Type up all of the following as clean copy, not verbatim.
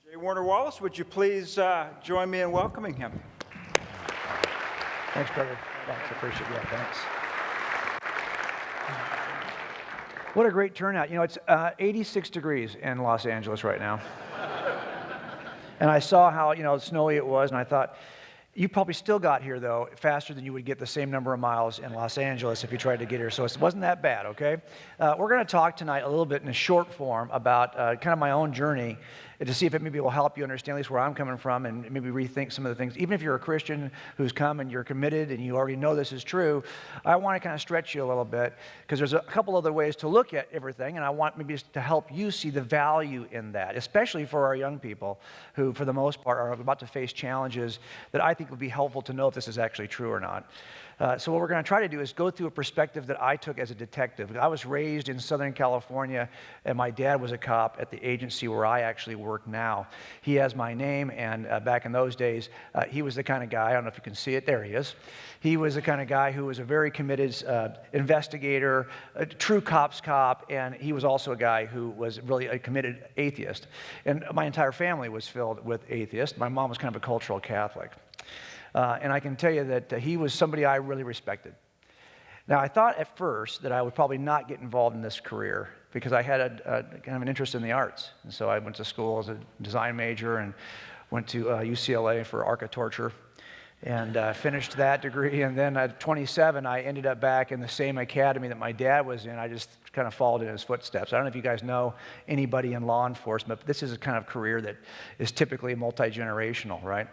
J. Warner Wallace, would you please join me in welcoming him? Thanks, brother. Thanks, I appreciate that. Thanks. What a great turnout. You know, it's 86 degrees in Los Angeles right now. And I saw how, snowy it was, and I thought, you probably still got here, though, faster than you would get the same number of miles in Los Angeles if you tried to get here. So it wasn't that bad, okay? We're going to talk tonight a little bit in a short form about kind of my own journey to see if it maybe will help you understand at least where I'm coming from and maybe rethink some of the things. Even if you're a Christian who's come and you're committed and you already know this is true, I want to kind of stretch you a little bit because there's a couple other ways to look at everything, and I want maybe to help you see the value in that, especially for our young people who, for the most part, are about to face challenges that I think would be helpful to know if this is actually true or not. So what we're going to try to do is go through a perspective that I took as a detective. I was raised in Southern California, and my dad was a cop at the agency where I actually work now. He has my name, and back in those days, he was the kind of guy, I don't know if you can see it, there he is. He was the kind of guy who was a very committed investigator, a true cop's cop, and he was also a guy who was really a committed atheist. And my entire family was filled with atheists. My mom was kind of a cultural Catholic. And I can tell you that he was somebody I really respected. Now, I thought at first that I would probably not get involved in this career because I had a kind of an interest in the arts. And so I went to school as a design major and went to UCLA for architecture and finished that degree. And then at 27, I ended up back in the same academy that my dad was in. I just kind of followed in his footsteps. I don't know if you guys know anybody in law enforcement, but this is a kind of career that is typically multi-generational, right?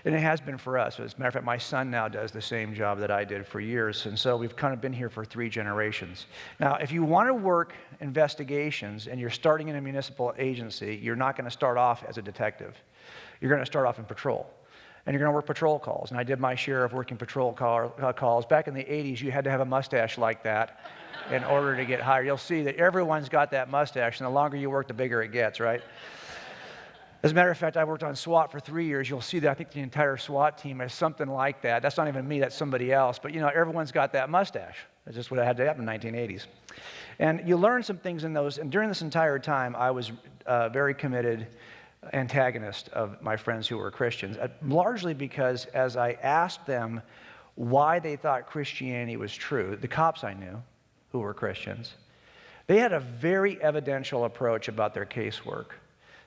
And it has been for us. As a matter of fact, my son now does the same job that I did for years. And so we've kind of been here for 3 generations. Now, if you want to work investigations and you're starting in a municipal agency, you're not going to start off as a detective. You're going to start off in patrol. And you're going to work patrol calls. And I did my share of working patrol calls. Back in the 80s, you had to have a mustache like that in order to get hired. You'll see that everyone's got that mustache, and the longer you work, the bigger it gets, right? As a matter of fact, I worked on SWAT for 3 years. You'll see that I think the entire SWAT team has something like that. That's not even me, that's somebody else. But everyone's got that mustache. That's just what had to happen in the 1980s. And you learn some things in those. And during this entire time, I was very committed antagonist of my friends who were Christians, largely because as I asked them why they thought Christianity was true, the cops I knew who were Christians, they had a very evidential approach about their casework.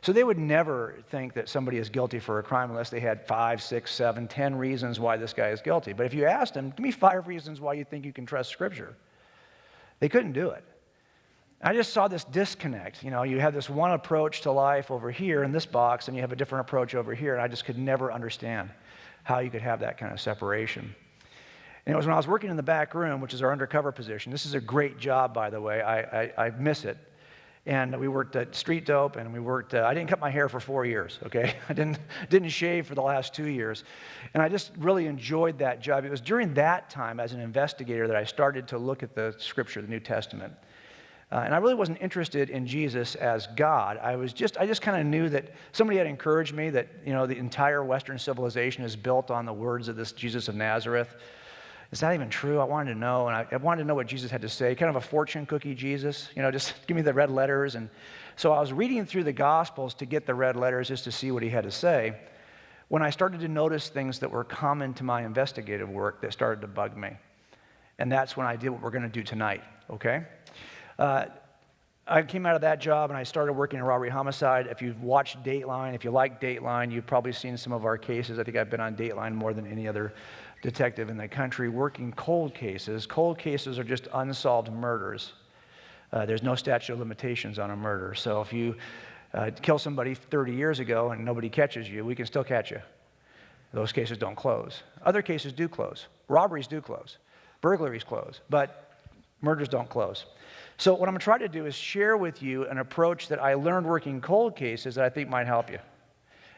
So they would never think that somebody is guilty for a crime unless they had 5, 6, 7, 10 reasons why this guy is guilty. But if you asked them, give me 5 reasons why you think you can trust Scripture, they couldn't do it. I just saw this disconnect. You have this one approach to life over here in this box, and you have a different approach over here, and I just could never understand how you could have that kind of separation. And it was when I was working in the back room, which is our undercover position. This is a great job, by the way. I miss it. And we worked at Street Dope, and we worked, I didn't cut my hair for 4 years, okay? I didn't shave for the last 2 years. And I just really enjoyed that job. It was during that time as an investigator that I started to look at the Scripture, the New Testament. And I really wasn't interested in Jesus as God. I just kind of knew that somebody had encouraged me that, the entire Western civilization is built on the words of this Jesus of Nazareth. Is that even true? I wanted to know, and I wanted to know what Jesus had to say, kind of a fortune cookie Jesus, just give me the red letters. And so I was reading through the Gospels to get the red letters just to see what he had to say, when I started to notice things that were common to my investigative work that started to bug me. And that's when I did what we're going to do tonight, okay? I came out of that job and I started working in robbery homicide. If you've watched Dateline, if you like Dateline, you've probably seen some of our cases. I think I've been on Dateline more than any other detective in the country working cold cases. Cold cases are just unsolved murders. There's no statute of limitations on a murder. So if you kill somebody 30 years ago and nobody catches you, we can still catch you. Those cases don't close. Other cases do close. Robberies do close. Burglaries close. But murders don't close. So what I'm going to try to do is share with you an approach that I learned working cold cases that I think might help you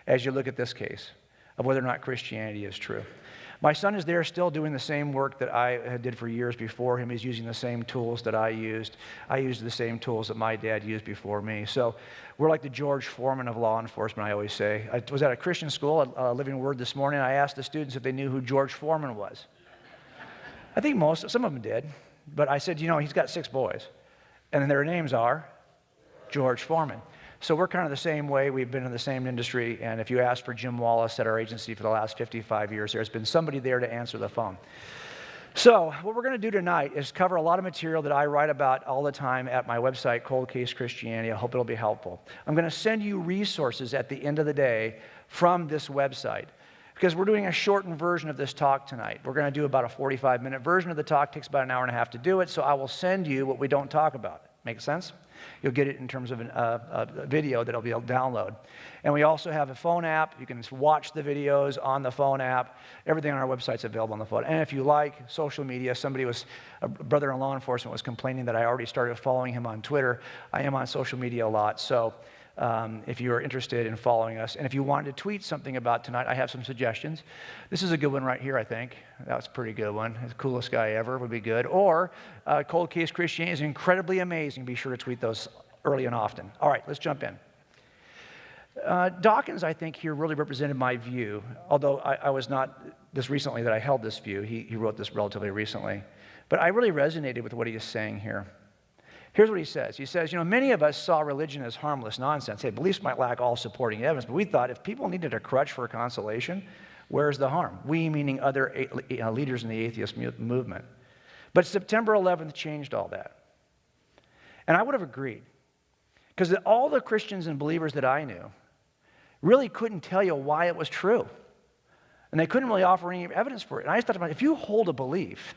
as you look at this case of whether or not Christianity is true. My son is there still doing the same work that I did for years before him. He's using the same tools that I used. I used the same tools that my dad used before me. So we're like the George Foreman of law enforcement, I always say. I was at a Christian school at Living Word this morning. I asked the students if they knew who George Foreman was. I think some of them did. But I said, he's got 6 boys. And their names are George Foreman. So we're kind of the same way. We've been in the same industry, and if you ask for Jim Wallace at our agency for the last 55 years, there's been somebody there to answer the phone. So what we're going to do tonight is cover a lot of material that I write about all the time at my website, Cold Case Christianity. I hope it'll be helpful. I'm going to send you resources at the end of the day from this website, because we're doing a shortened version of this talk tonight. We're going to do about a 45-minute version of the talk. It takes about an hour and a half to do it, so I will send you what we don't talk about. Make sense? You'll get it in terms of a video that I'll be able to download. And we also have a phone app. You can watch the videos on the phone app. Everything on our website's available on the phone. And if you like social media, a brother in law enforcement was complaining that I already started following him on Twitter. I am on social media a lot, so if you are interested in following us, and if you wanted to tweet something about tonight, I have some suggestions. This is a good one right here, I think. That's a pretty good one. The coolest guy ever would be good. Or Cold Case Christianity is incredibly amazing. Be sure to tweet those early and often. All right, let's jump in. Dawkins, I think, here really represented my view, although I was not this recently that I held this view. He wrote this relatively recently. But I really resonated with what he is saying here. Here's what he says. He says, many of us saw religion as harmless nonsense. Hey, beliefs might lack all supporting evidence, but we thought if people needed a crutch for consolation, where's the harm? We, meaning other leaders in the atheist movement. But September 11th changed all that. And I would have agreed, because all the Christians and believers that I knew really couldn't tell you why it was true. And they couldn't really offer any evidence for it. And I just thought about, if you hold a belief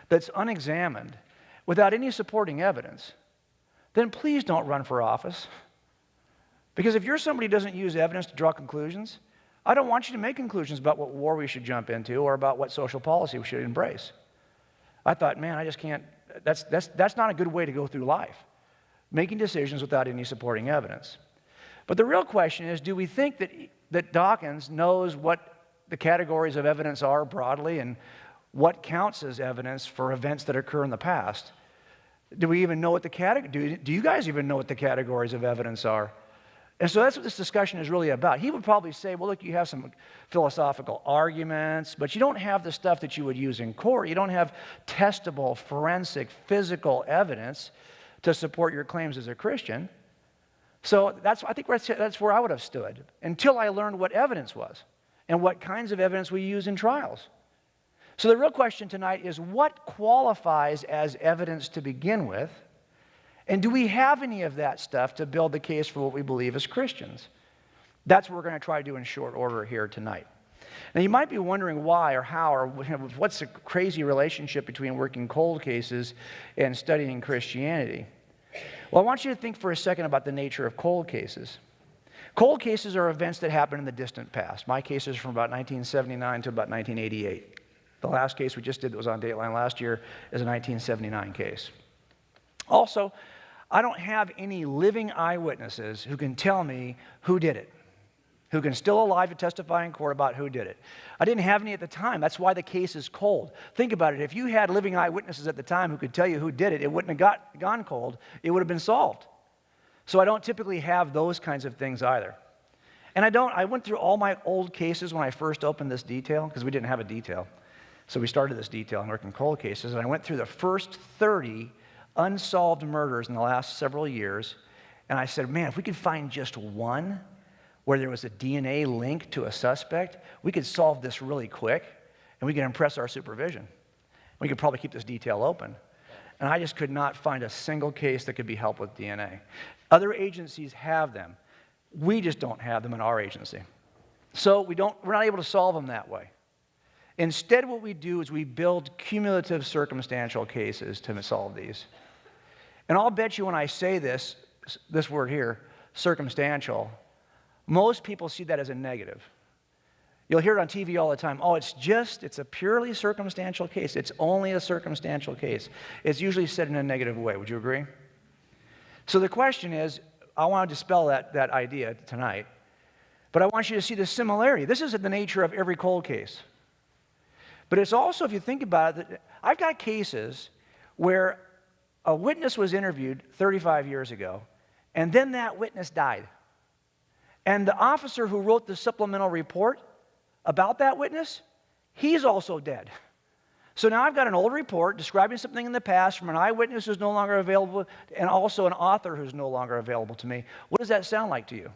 that's unexamined, without any supporting evidence, then please don't run for office. Because if you're somebody who doesn't use evidence to draw conclusions, I don't want you to make conclusions about what war we should jump into or about what social policy we should embrace. I thought, man, I just can't, that's not a good way to go through life, making decisions without any supporting evidence. But the real question is, do we think that Dawkins knows what the categories of evidence are broadly and what counts as evidence for events that occur in the past? Do we even know what do you guys even know what the categories of evidence are? And so that's what this discussion is really about. He would probably say, well, look, you have some philosophical arguments, but you don't have the stuff that you would use in court. You don't have testable, forensic, physical evidence to support your claims as a Christian. So I think that's where I would have stood until I learned what evidence was and what kinds of evidence we use in trials. So the real question tonight is, what qualifies as evidence to begin with? And do we have any of that stuff to build the case for what we believe as Christians? That's what we're going to try to do in short order here tonight. Now, you might be wondering why or how or what's the crazy relationship between working cold cases and studying Christianity. Well, I want you to think for a second about the nature of cold cases. Cold cases are events that happen in the distant past. My case is from about 1979 to about 1988. The last case we just did that was on Dateline last year is a 1979 case. Also, I don't have any living eyewitnesses who can tell me who did it, who can still alive to testify in court about who did it. I didn't have any at the time. That's why the case is cold. Think about it. If you had living eyewitnesses at the time who could tell you who did it, it wouldn't have gone cold. It would have been solved. So I don't typically have those kinds of things either. And I went through all my old cases when I first opened this detail, because we didn't have a detail. So we started this detail and working cold cases, and I went through the first 30 unsolved murders in the last several years, and I said, man, if we could find just one where there was a DNA link to a suspect, we could solve this really quick, and we could impress our supervision. We could probably keep this detail open. And I just could not find a single case that could be helped with DNA. Other agencies have them. We just don't have them in our agency. So we're not able to solve them that way. Instead, what we do is we build cumulative circumstantial cases to solve these. And I'll bet you when I say this word here, circumstantial, most people see that as a negative. You'll hear it on TV all the time. Oh, it's a purely circumstantial case. It's only a circumstantial case. It's usually said in a negative way. Would you agree? So the question is, I want to dispel that idea tonight, but I want you to see the similarity. This is the nature of every cold case. But it's also, if you think about it, I've got cases where a witness was interviewed 35 years ago, and then that witness died. And the officer who wrote the supplemental report about that witness, he's also dead. So now I've got an old report describing something in the past from an eyewitness who's no longer available and also an author who's no longer available to me. What does that sound like to you?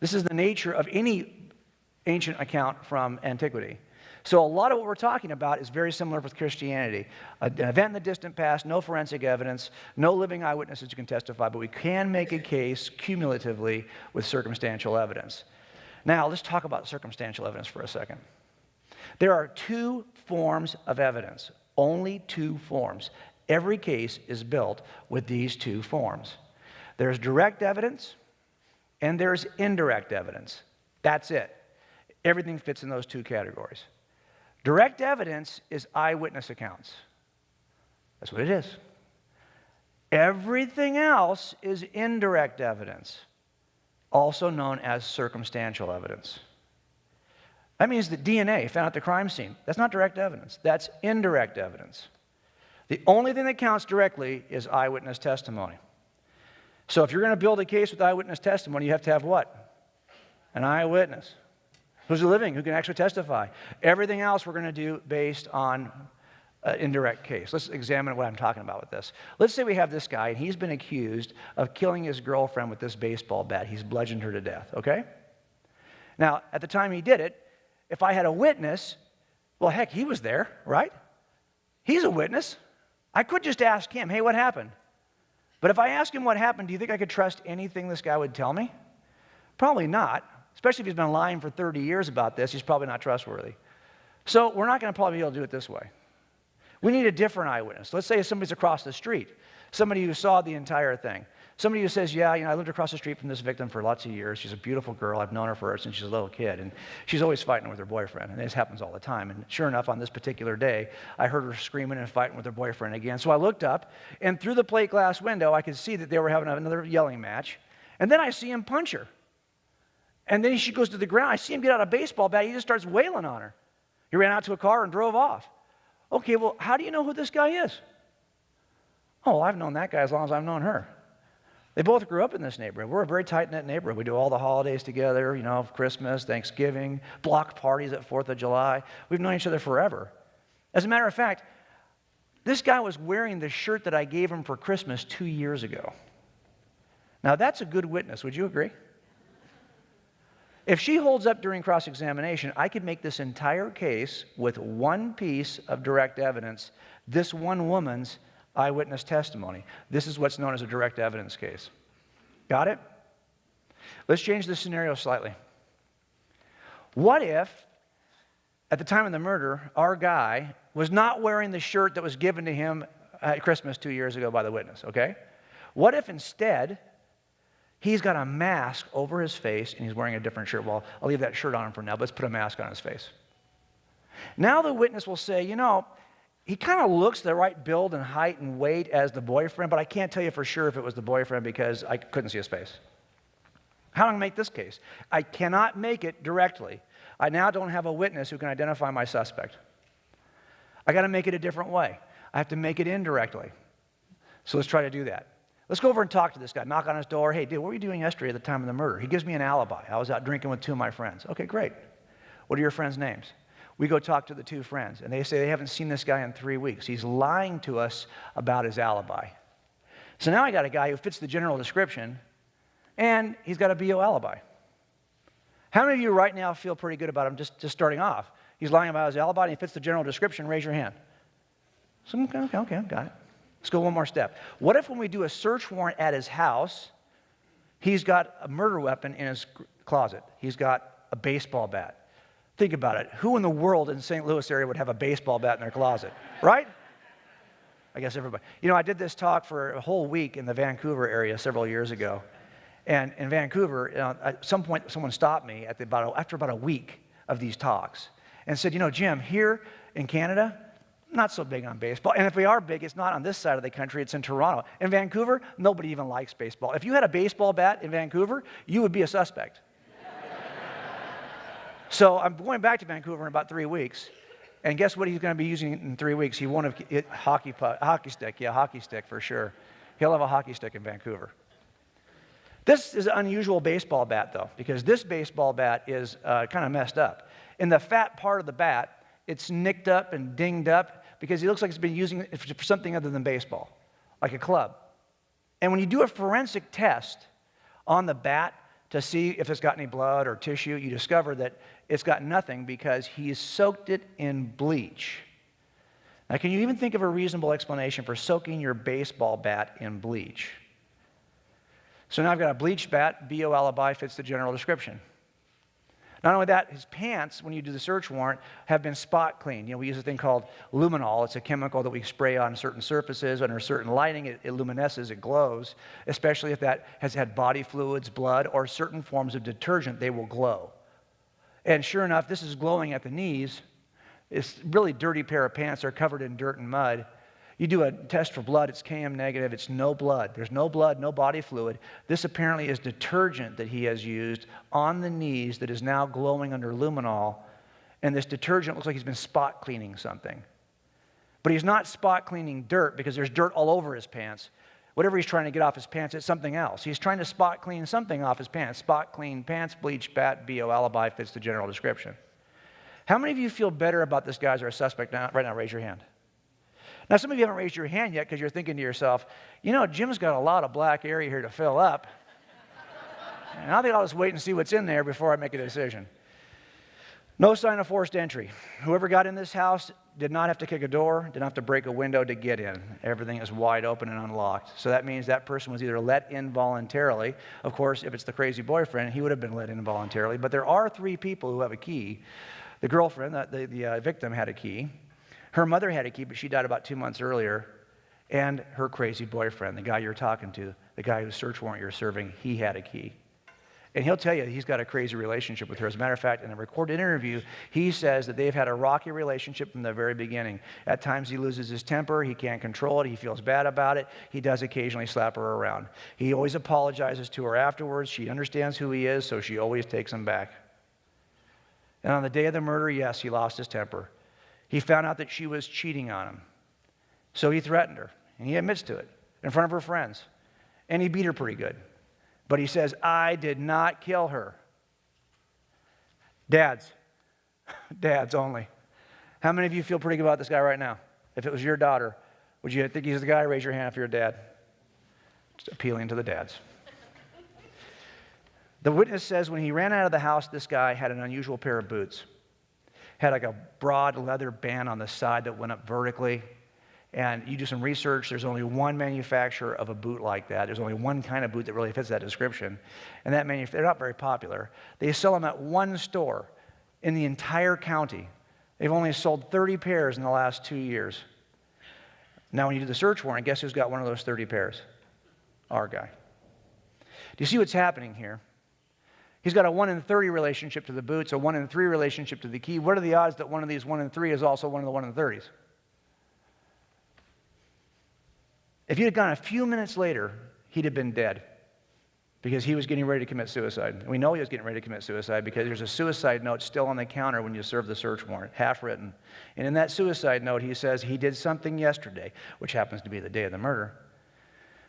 This is the nature of any ancient account from antiquity. So a lot of what we're talking about is very similar with Christianity. An event in the distant past, no forensic evidence, no living eyewitnesses who can testify, but we can make a case cumulatively with circumstantial evidence. Now, let's talk about circumstantial evidence for a second. There are two forms of evidence, only two forms. Every case is built with these two forms. There's direct evidence and there's indirect evidence. That's it. Everything fits in those two categories. Direct evidence is eyewitness accounts. That's what it is. Everything else is indirect evidence, also known as circumstantial evidence. That means that DNA found at the crime scene, that's not direct evidence. That's indirect evidence. The only thing that counts directly is eyewitness testimony. So if you're going to build a case with eyewitness testimony, you have to have what? An eyewitness. Who's living, who can actually testify. Everything else we're going to do based on an indirect case. Let's examine what I'm talking about with this. Let's say we have this guy, and he's been accused of killing his girlfriend with this baseball bat. He's bludgeoned her to death, okay? Now, at the time he did it, if I had a witness, well, heck, he was there, right? He's a witness. I could just ask him, hey, what happened? But if I ask him what happened, do you think I could trust anything this guy would tell me? Probably not. Especially if he's been lying for 30 years about this, he's probably not trustworthy. So we're not going to probably be able to do it this way. We need a different eyewitness. Let's say somebody's across the street, somebody who saw the entire thing. Somebody who says, yeah, I lived across the street from this victim for lots of years. She's a beautiful girl. I've known her since she's a little kid. And she's always fighting with her boyfriend. And this happens all the time. And sure enough, on this particular day, I heard her screaming and fighting with her boyfriend again. So I looked up, and through the plate glass window, I could see that they were having another yelling match. And then I see him punch her. And then she goes to the ground. I see him get out a baseball bat. He just starts wailing on her. He ran out to a car and drove off. Okay, well, how do you know who this guy is? Oh, well, I've known that guy as long as I've known her. They both grew up in this neighborhood. We're a very tight-knit neighborhood. We do all the holidays together, Christmas, Thanksgiving, block parties at 4th of July. We've known each other forever. As a matter of fact, this guy was wearing the shirt that I gave him for Christmas 2 years ago. Now, that's a good witness. Would you agree? If she holds up during cross-examination, I could make this entire case with one piece of direct evidence, this one woman's eyewitness testimony. This is what's known as a direct evidence case. Got it? Let's change the scenario slightly. What if, at the time of the murder, our guy was not wearing the shirt that was given to him at Christmas 2 years ago by the witness, okay? What if instead he's got a mask over his face and he's wearing a different shirt? Well, I'll leave that shirt on him for now, but let's put a mask on his face. Now the witness will say, he kind of looks the right build and height and weight as the boyfriend, but I can't tell you for sure if it was the boyfriend because I couldn't see his face. How do I make this case? I cannot make it directly. I now don't have a witness who can identify my suspect. I got to make it a different way. I have to make it indirectly. So let's try to do that. Let's go over and talk to this guy, knock on his door. Hey, dude, what were you doing yesterday at the time of the murder? He gives me an alibi. I was out drinking with two of my friends. Okay, great. What are your friends' names? We go talk to the two friends, and they say they haven't seen this guy in 3 weeks. He's lying to us about his alibi. So now I got a guy who fits the general description, and he's got a BO alibi. How many of you right now feel pretty good about him just starting off? He's lying about his alibi, and he fits the general description. Raise your hand. Okay, got it. Let's go one more step. What if when we do a search warrant at his house, he's got a murder weapon in his closet? He's got a baseball bat. Think about it. Who in the world in the St. Louis area would have a baseball bat in their closet, right? I guess everybody. I did this talk for a whole week in the Vancouver area several years ago. And in Vancouver, at some point, someone stopped me after about a week of these talks and said, Jim, here in Canada, not so big on baseball. And if we are big, it's not on this side of the country, it's in Toronto. In Vancouver, nobody even likes baseball. If you had a baseball bat in Vancouver, you would be a suspect. So I'm going back to Vancouver in about 3 weeks, and guess what he's going to be using in 3 weeks? He won't have hockey stick for sure. He'll have a hockey stick in Vancouver. This is an unusual baseball bat, though, because this baseball bat is kind of messed up. In the fat part of the bat it's nicked up and dinged up because he looks like he's been using it for something other than baseball, like a club. And when you do a forensic test on the bat to see if it's got any blood or tissue, you discover that it's got nothing because he's soaked it in bleach. Now, can you even think of a reasonable explanation for soaking your baseball bat in bleach? So now I've got a bleached bat, BO alibi fits the general description. Not only that, his pants, when you do the search warrant, have been spot cleaned. We use a thing called luminol. It's a chemical that we spray on certain surfaces. Under certain lighting, it luminesces, it glows, especially if that has had body fluids, blood, or certain forms of detergent, they will glow. And sure enough, this is glowing at the knees. It's a really dirty pair of pants. They're covered in dirt and mud. You do a test for blood, it's KM negative, it's no blood. There's no blood, no body fluid. This apparently is detergent that he has used on the knees that is now glowing under luminol, and this detergent looks like he's been spot cleaning something. But he's not spot cleaning dirt because there's dirt all over his pants. Whatever he's trying to get off his pants, it's something else. He's trying to spot clean something off his pants. Spot clean pants, bleach, bat, BO, alibi fits the general description. How many of you feel better about this guy as our suspect now? Right now, raise your hand. Now, some of you haven't raised your hand yet because you're thinking to yourself, Jim's got a lot of black area here to fill up. And I think I'll just wait and see what's in there before I make a decision. No sign of forced entry. Whoever got in this house did not have to kick a door, didn't have to break a window to get in. Everything is wide open and unlocked. So that means that person was either let in voluntarily. Of course, if it's the crazy boyfriend, he would have been let in voluntarily. But there are 3 people who have a key. The girlfriend, the victim, had a key. Her mother had a key, but she died about 2 months earlier. And her crazy boyfriend, the guy you're talking to, the guy whose search warrant you're serving, he had a key. And he'll tell you he's got a crazy relationship with her. As a matter of fact, in a recorded interview, he says that they've had a rocky relationship from the very beginning. At times he loses his temper, he can't control it, he feels bad about it. He does occasionally slap her around. He always apologizes to her afterwards. She understands who he is, so she always takes him back. And on the day of the murder, yes, he lost his temper. He found out that she was cheating on him. So he threatened her, and he admits to it in front of her friends. And he beat her pretty good. But he says, I did not kill her. Dads only. How many of you feel pretty good about this guy right now? If it was your daughter, would you think he's the guy? Raise your hand if you're a dad. Just appealing to the dads. The witness says when he ran out of the house, this guy had an unusual pair of boots. Had like a broad leather band on the side that went up vertically. And you do some research, there's only one manufacturer of a boot like that. There's only one kind of boot that really fits that description. And that they're not very popular. They sell them at one store in the entire county. They've only sold 30 pairs in the last 2 years. Now when you do the search warrant, guess who's got one of those 30 pairs? Our guy. Do you see what's happening here? He's got a 1 in 30 relationship to the boots, a 1 in 3 relationship to the key. What are the odds that one of these 1 in 3 is also one of the 1 in 30s? If he'd have gone a few minutes later, he'd have been dead because he was getting ready to commit suicide. We know he was getting ready to commit suicide because there's a suicide note still on the counter when you serve the search warrant, half written. And in that suicide note, he says he did something yesterday, which happens to be the day of the murder,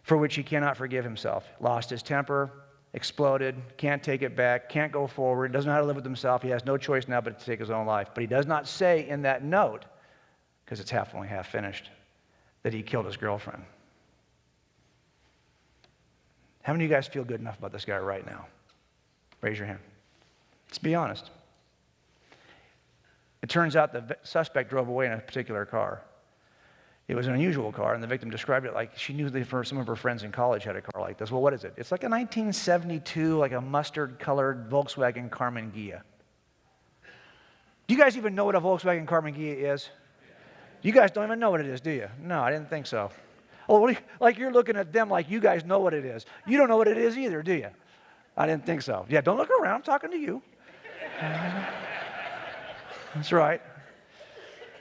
for which he cannot forgive himself. Lost his temper, exploded, can't take it back, can't go forward, doesn't know how to live with himself. He has no choice now but to take his own life. But he does not say in that note, because it's only half finished, that he killed his girlfriend. How many of you guys feel good enough about this guy right now? Raise your hand. Let's be honest. It turns out the suspect drove away in a particular car. It was an unusual car, and the victim described it like she knew that some of her friends in college had a car like this. Well, what is it? It's like a 1972, like a mustard-colored Volkswagen Karmann Ghia. Do you guys even know what a Volkswagen Karmann Ghia is? You guys don't even know what it is, do you? No, I didn't think so. Oh, like you're looking at them like you guys know what it is. You don't know what it is either, do you? I didn't think so. Yeah, don't look around. I'm talking to you. That's right.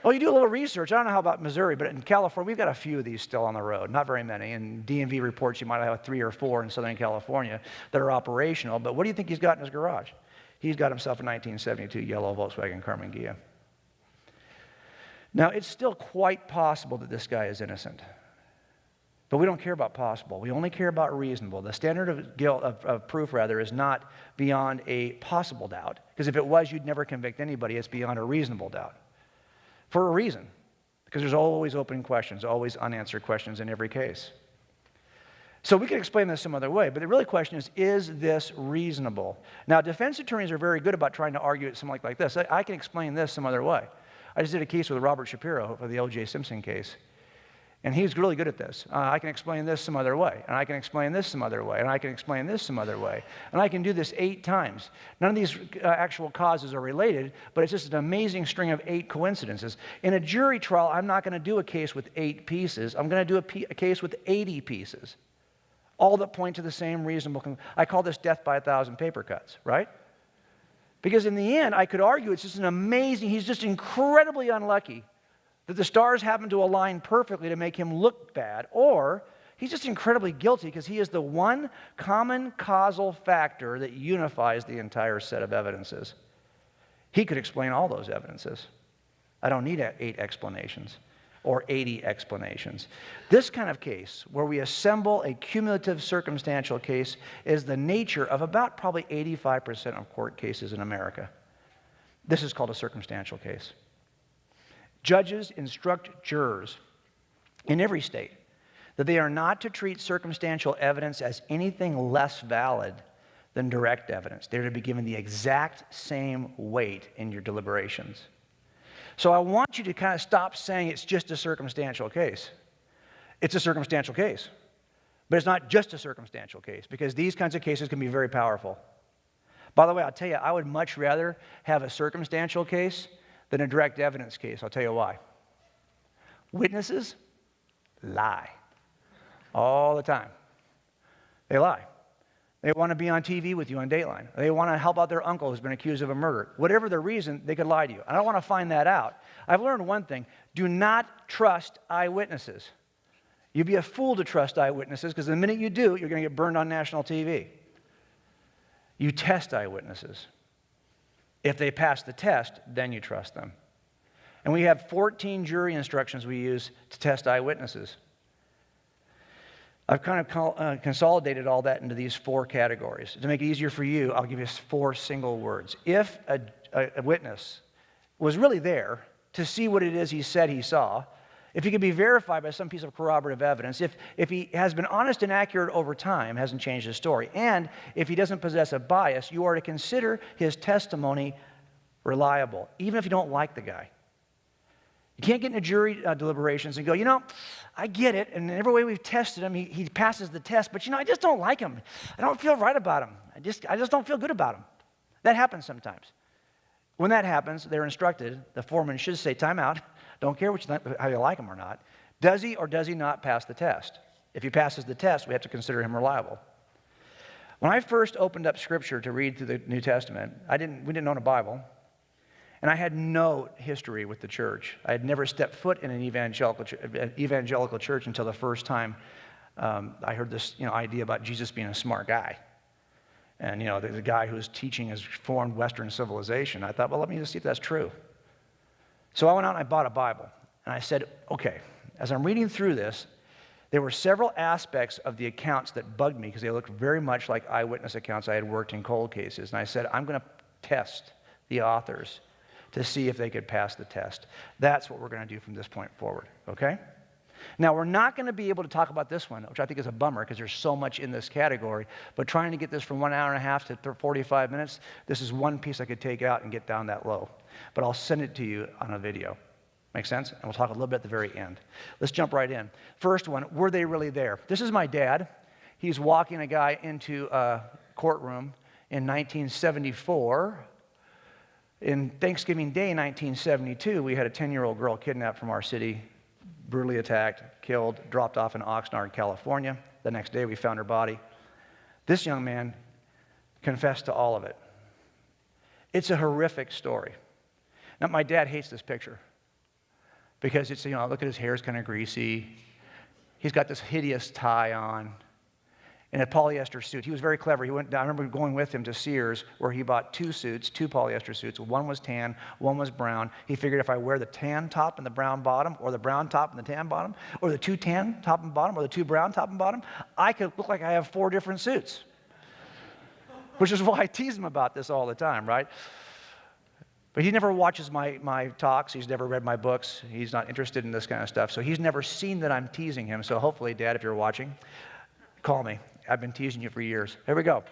Oh, you do a little research. I don't know how about Missouri, but in California, we've got a few of these still on the road. Not very many. In DMV reports, you might have 3 or 4 in Southern California that are operational. But what do you think he's got in his garage? He's got himself a 1972 yellow Volkswagen Karmann Ghia. Now, it's still quite possible that this guy is innocent. But we don't care about possible. We only care about reasonable. The standard of guilt, of proof rather, is not beyond a possible doubt. Because if it was, you'd never convict anybody. It's beyond a reasonable doubt. for a reason, because there's always open questions, always unanswered questions in every case. So we can explain this some other way, but the real question is this reasonable? Now, defense attorneys are very good about trying to argue it something like this. I can explain this some other way. I just did a case with Robert Shapiro for the O.J. Simpson case, and he's really good at this. I can explain this some other way, and I can explain this some other way, and I can explain this some other way, and I can do this 8 times. None of these actual causes are related, but it's just an amazing string of 8 coincidences. In a jury trial, I'm not going to do a case with 8 pieces. I'm going to do a case with 80 pieces, all that point to the same reasonable. I call this death by 1,000 paper cuts, right? Because in the end, I could argue it's just an amazing, he's just incredibly unlucky that the stars happen to align perfectly to make him look bad, or he's just incredibly guilty because he is the one common causal factor that unifies the entire set of evidences. He could explain all those evidences. I don't need 8 explanations or 80 explanations. This kind of case, where we assemble a cumulative circumstantial case, is the nature of about probably 85% of court cases in America. This is called a circumstantial case. Judges instruct jurors in every state that they are not to treat circumstantial evidence as anything less valid than direct evidence. They're to be given the exact same weight in your deliberations. So I want you to kind of stop saying it's just a circumstantial case. It's a circumstantial case. But it's not just a circumstantial case, because these kinds of cases can be very powerful. By the way, I'll tell you, I would much rather have a circumstantial case than a direct evidence case. I'll tell you why. Witnesses lie all the time. They lie. They want to be on TV with you on Dateline. They want to help out their uncle who's been accused of a murder. Whatever the reason, they could lie to you. I don't want to find that out. I've learned one thing. Do not trust eyewitnesses. You'd be a fool to trust eyewitnesses, because the minute you do, you're going to get burned on national TV. You test eyewitnesses. If they pass the test, then you trust them. And we have 14 jury instructions we use to test eyewitnesses. I've kind of consolidated all that into these 4 categories. To make it easier for you, I'll give you 4 single words. If a witness was really there to see what it is he said he saw, if he can be verified by some piece of corroborative evidence, if he has been honest and accurate over time, hasn't changed his story, and if he doesn't possess a bias, you are to consider his testimony reliable, even if you don't like the guy. You can't get into jury deliberations and go, you know, I get it, and in every way we've tested him, he passes the test, but you know, I just don't like him. I don't feel right about him. I just don't feel good about him. That happens sometimes. When that happens, they're instructed, the foreman should say, time out, don't care what you think, how you like him or not. Does he or does he not pass the test? If he passes the test, we have to consider him reliable. When I first opened up Scripture to read through the New Testament, we didn't own a Bible. And I had no history with the church. I had never stepped foot in an evangelical church until the first time I heard this idea about Jesus being a smart guy. And the guy who was teaching his foreign Western civilization. I thought, well, let me just see if that's true. So I went out and I bought a Bible. And I said, okay, as I'm reading through this, there were several aspects of the accounts that bugged me because they looked very much like eyewitness accounts I had worked in cold cases. And I said, I'm going to test the authors to see if they could pass the test. That's what we're going to do from this point forward, okay? Now, we're not going to be able to talk about this one, which I think is a bummer because there's so much in this category, but trying to get this from 1 hour and a half to 45 minutes, this is one piece I could take out and get down that low. But I'll send it to you on a video. Make sense? And we'll talk a little bit at the very end. Let's jump right in. First one, were they really there? This is my dad. He's walking a guy into a courtroom in 1974. In Thanksgiving Day 1972, we had a 10-year-old girl kidnapped from our city, brutally attacked, killed, dropped off in Oxnard, California. The next day we found her body. This young man confessed to all of it. It's a horrific story. Now, my dad hates this picture because it's, look at his hair's kind of greasy. He's got this hideous tie on and a polyester suit. He was very clever. I remember going with him to Sears where he bought 2 suits, 2 polyester suits. One was tan, one was brown. He figured if I wear the tan top and the brown bottom, or the brown top and the tan bottom, or the 2 tan top and bottom, or the 2 brown top and bottom, I could look like I have 4 different suits. Which is why I tease him about this all the time, right? But he never watches my talks. He's never read my books. He's not interested in this kind of stuff. So he's never seen that I'm teasing him. So hopefully, Dad, if you're watching, call me. I've been teasing you for years. Here we go.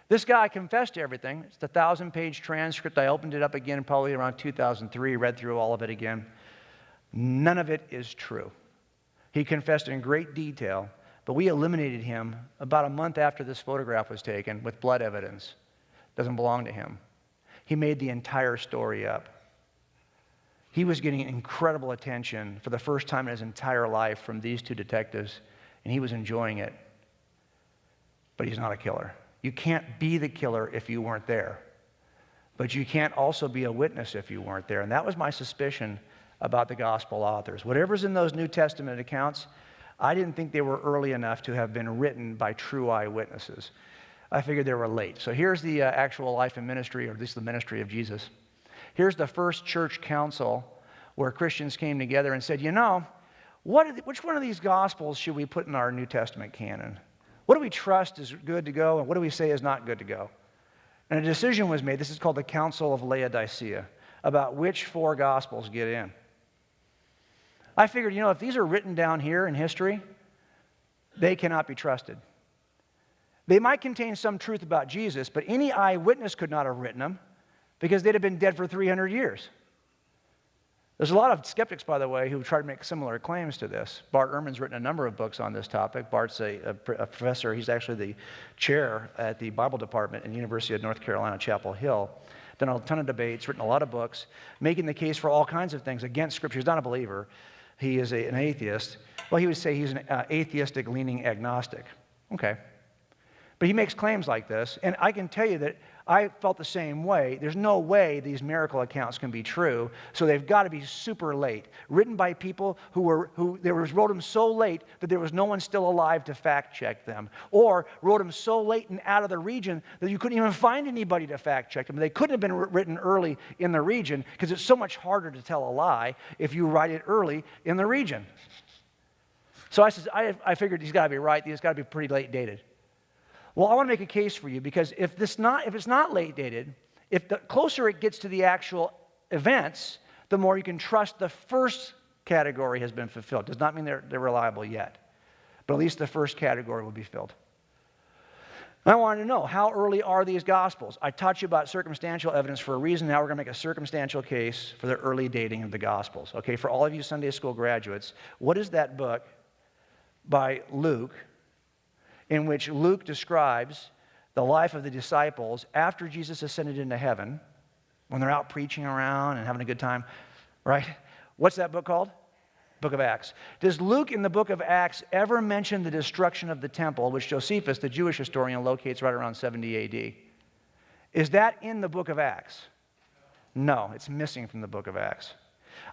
This guy confessed to everything. It's the 1,000-page transcript. I opened it up again probably around 2003, read through all of it again. None of it is true. He confessed in great detail, but we eliminated him about a month after this photograph was taken with blood evidence. Doesn't belong to him. He made the entire story up. He was getting incredible attention for the first time in his entire life from these two detectives, and he was enjoying it. But he's not a killer. You can't be the killer if you weren't there. But you can't also be a witness if you weren't there. And that was my suspicion about the gospel authors. Whatever's in those New Testament accounts, I didn't think they were early enough to have been written by true eyewitnesses. I figured they were late. So here's the actual life and ministry, or at least the ministry of Jesus. Here's the first church council where Christians came together and said, you know, which one of these gospels should we put in our New Testament canon? What do we trust is good to go, and what do we say is not good to go? And a decision was made. This is called the Council of Laodicea, about which 4 gospels get in. I figured, you know, if these are written down here in history, they cannot be trusted. They might contain some truth about Jesus, but any eyewitness could not have written them because they'd have been dead for 300 years. There's a lot of skeptics, by the way, who try to make similar claims to this. Bart Ehrman's written a number of books on this topic. Bart's a professor. He's actually the chair at the Bible department at the University of North Carolina, Chapel Hill. Done a ton of debates, written a lot of books, making the case for all kinds of things against Scripture. He's not a believer. He is an atheist. Well, he would say he's an atheistic-leaning agnostic. Okay. But he makes claims like this, and I can tell you that I felt the same way. There's no way these miracle accounts can be true, so they've got to be super late. Written by people wrote them so late that there was no one still alive to fact check them, or wrote them so late and out of the region that you couldn't even find anybody to fact check them. They couldn't have been written early in the region because it's so much harder to tell a lie if you write it early in the region. So I figured he's got to be right. He's got to be pretty late dated. Well, I want to make a case for you because if it's not late dated, if the closer it gets to the actual events, the more you can trust the first category has been fulfilled. Does not mean they're reliable yet, but at least the first category will be filled. I wanted to know, how early are these Gospels? I taught you about circumstantial evidence for a reason. Now we're going to make a circumstantial case for the early dating of the Gospels. Okay, for all of you Sunday school graduates, what is that book by Luke in which Luke describes the life of the disciples after Jesus ascended into heaven, when they're out preaching around and having a good time, right? What's that book called? Book of Acts. Does Luke in the book of Acts ever mention the destruction of the temple, which Josephus, the Jewish historian, locates right around 70 AD? Is that in the book of Acts? No, it's missing from the book of Acts.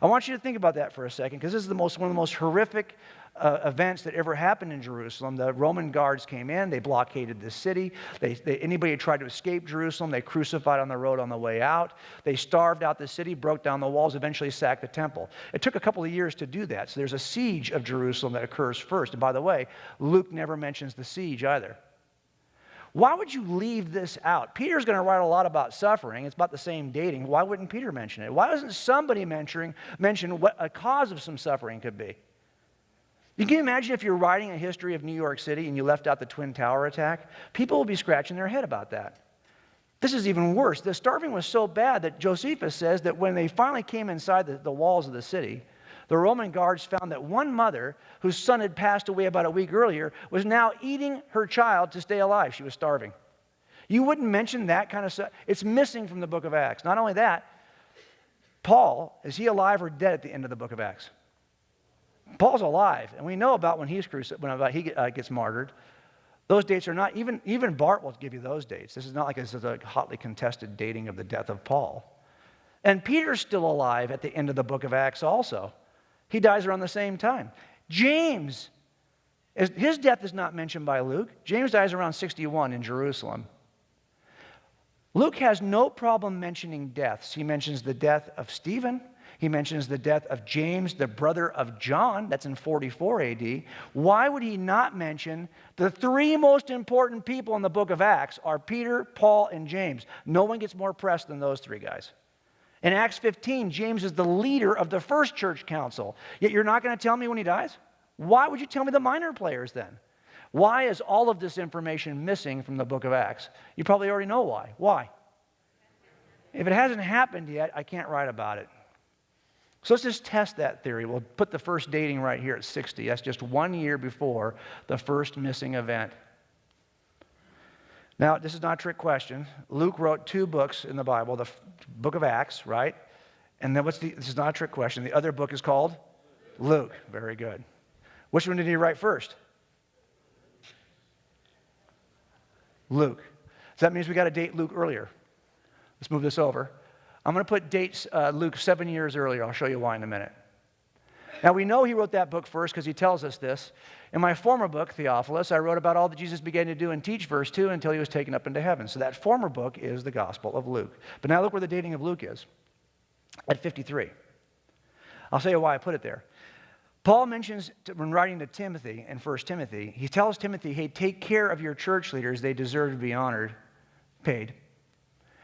I want you to think about that for a second, because this is one of the most horrific events that ever happened in Jerusalem. The Roman guards came in, they blockaded the city. Anybody who tried to escape Jerusalem, they crucified on the road on the way out. They starved out the city, broke down the walls, eventually sacked the temple. It took a couple of years to do that. So there's a siege of Jerusalem that occurs first. And by the way, Luke never mentions the siege either. Why would you leave this out? Peter's going to write a lot about suffering. It's about the same dating. Why wouldn't Peter mention it? Why doesn't somebody mention what a cause of some suffering could be? You can imagine if you're writing a history of New York City and you left out the Twin Tower attack, people will be scratching their head about that. This is even worse. The starving was so bad that Josephus says that when they finally came inside the walls of the city, the Roman guards found that one mother whose son had passed away about a week earlier was now eating her child to stay alive. She was starving. You wouldn't mention that kind of stuff. It's missing from the book of Acts. Not only that, Paul, is he alive or dead at the end of the book of Acts? Paul's alive, and we know about when he gets martyred. Those dates are not, even Bart will give you those dates. This is not like this is a hotly contested dating of the death of Paul. And Peter's still alive at the end of the book of Acts also. He dies around the same time. James, his death is not mentioned by Luke. James dies around 61 in Jerusalem. Luke has no problem mentioning deaths. He mentions the death of Stephen. He mentions the death of James, the brother of John. That's in 44 AD. Why would he not mention the 3 most important people in the book of Acts are Peter, Paul, and James? No one gets more press than those 3 guys. In Acts 15, James is the leader of the first church council. Yet you're not going to tell me when he dies? Why would you tell me the minor players then? Why is all of this information missing from the book of Acts? You probably already know why. Why? If it hasn't happened yet, I can't write about it. So let's just test that theory. We'll put the first dating right here at 60. That's just 1 year before the first missing event. Now, this is not a trick question. Luke wrote 2 books in the Bible, the book of Acts, right? And then this is not a trick question. The other book is called Luke. Very good. Which one did he write first? Luke. So that means we got to date Luke earlier. Let's move this over. I'm going to put dates Luke 7 years earlier. I'll show you why in a minute. Now, we know he wrote that book first because he tells us this. In my former book, Theophilus, I wrote about all that Jesus began to do and teach, verse 2, until he was taken up into heaven. So that former book is the Gospel of Luke. But now look where the dating of Luke is, at 53. I'll tell you why I put it there. Paul mentions, when writing to Timothy in 1 Timothy, he tells Timothy, hey, take care of your church leaders. They deserve to be honored, paid.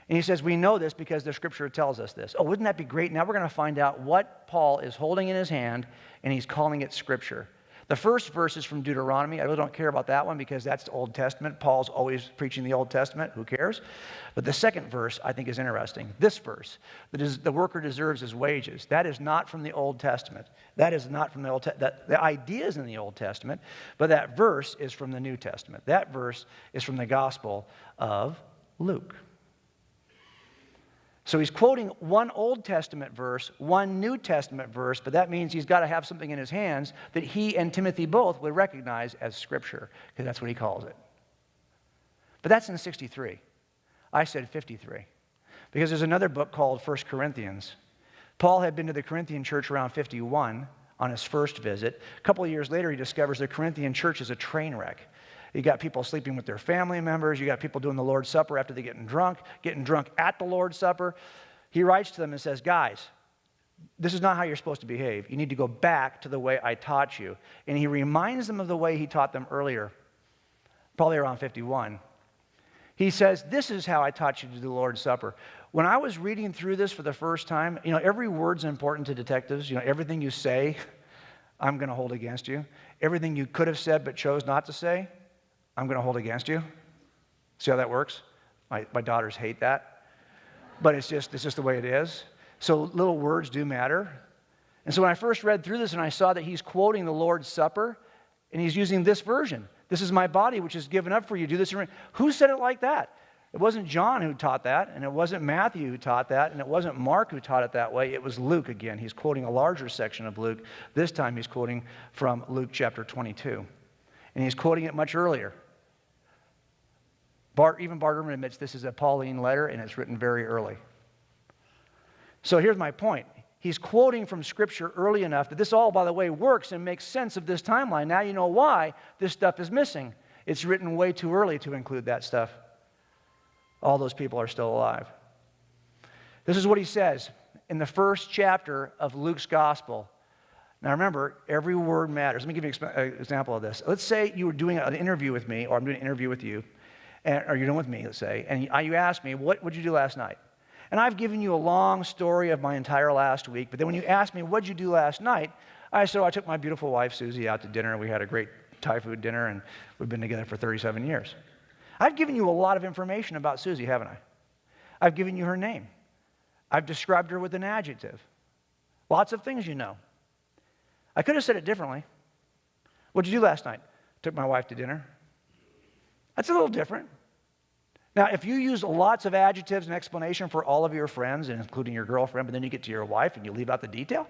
And he says, we know this because the Scripture tells us this. Oh, wouldn't that be great? Now we're going to find out what Paul is holding in his hand, and he's calling it Scripture. The first verse is from Deuteronomy. I really don't care about that one because that's the Old Testament. Paul's always preaching the Old Testament. Who cares? But the second verse, I think, is interesting. This verse, that is, the worker deserves his wages. That is not from the Old Testament. That is not from the Old Testament. The idea is in the Old Testament, but that verse is from the New Testament. That verse is from the Gospel of Luke. So he's quoting one Old Testament verse, one New Testament verse, but that means he's got to have something in his hands that he and Timothy both would recognize as Scripture, because that's what he calls it. But that's in 63. I said 53, because there's another book called 1 Corinthians. Paul had been to the Corinthian church around 51 on his first visit. A couple of years later, he discovers the Corinthian church is a train wreck. You got people sleeping with their family members. You got people doing the Lord's Supper after they're getting drunk at the Lord's Supper. He writes to them and says, guys, this is not how you're supposed to behave. You need to go back to the way I taught you. And he reminds them of the way he taught them earlier, probably around 51. He says, this is how I taught you to do the Lord's Supper. When I was reading through this for the first time, every word's important to detectives. Everything you say, I'm going to hold against you. Everything you could have said but chose not to say, I'm going to hold against you. See how that works? My daughters hate that. But it's just the way it is. So little words do matter. And so when I first read through this and I saw that he's quoting the Lord's Supper, and he's using this version. This is my body, which is given up for you. Do this. Who said it like that? It wasn't John who taught that, and it wasn't Matthew who taught that, and it wasn't Mark who taught it that way. It was Luke again. He's quoting a larger section of Luke. This time he's quoting from Luke chapter 22. And he's quoting it much earlier. Even Bart Ehrman admits this is a Pauline letter, and it's written very early. So here's my point. He's quoting from Scripture early enough that this all, by the way, works and makes sense of this timeline. Now you know why this stuff is missing. It's written way too early to include that stuff. All those people are still alive. This is what he says in the first chapter of Luke's Gospel. Now remember, every word matters. Let me give you an example of this. Let's say you were doing an interview with me, or I'm doing an interview with you, or you're doing with me, let's say, and you asked me, what did you do last night? And I've given you a long story of my entire last week, but then when you asked me, what did you do last night? I said, I took my beautiful wife, Susie, out to dinner. We had a great Thai food dinner, and we've been together for 37 years. I've given you a lot of information about Susie, haven't I? I've given you her name. I've described her with an adjective. Lots of things you know. I could have said it differently. What did you do last night? Took my wife to dinner. That's a little different. Now, if you use lots of adjectives and explanation for all of your friends, including your girlfriend, but then you get to your wife and you leave out the detail,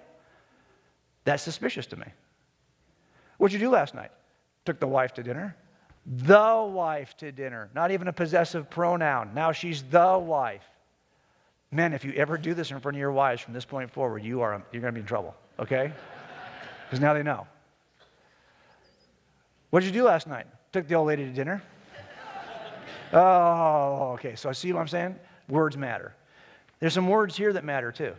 that's suspicious to me. What did you do last night? Took the wife to dinner. The wife to dinner. Not even a possessive pronoun. Now she's the wife. Men, if you ever do this in front of your wives from this point forward, you're going to be in trouble, okay? Because now they know. What did you do last night? Took the old lady to dinner. Oh, okay. So I see what I'm saying? Words matter. There's some words here that matter too.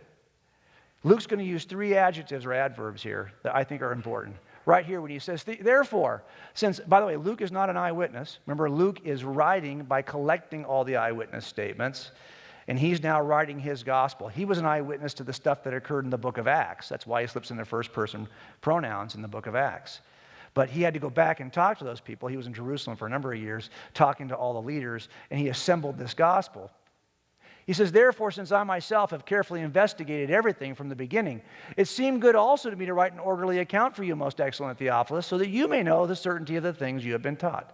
Luke's going to use 3 adjectives or adverbs here that I think are important. Right here when he says, therefore, since, by the way, Luke is not an eyewitness. Remember, Luke is writing by collecting all the eyewitness statements. And he's now writing his gospel. He was an eyewitness to the stuff that occurred in the book of Acts. That's why he slips in the first person pronouns in the book of Acts. But he had to go back and talk to those people. He was in Jerusalem for a number of years, talking to all the leaders, and he assembled this gospel. He says, therefore, since I myself have carefully investigated everything from the beginning, it seemed good also to me to write an orderly account for you, most excellent Theophilus, so that you may know the certainty of the things you have been taught.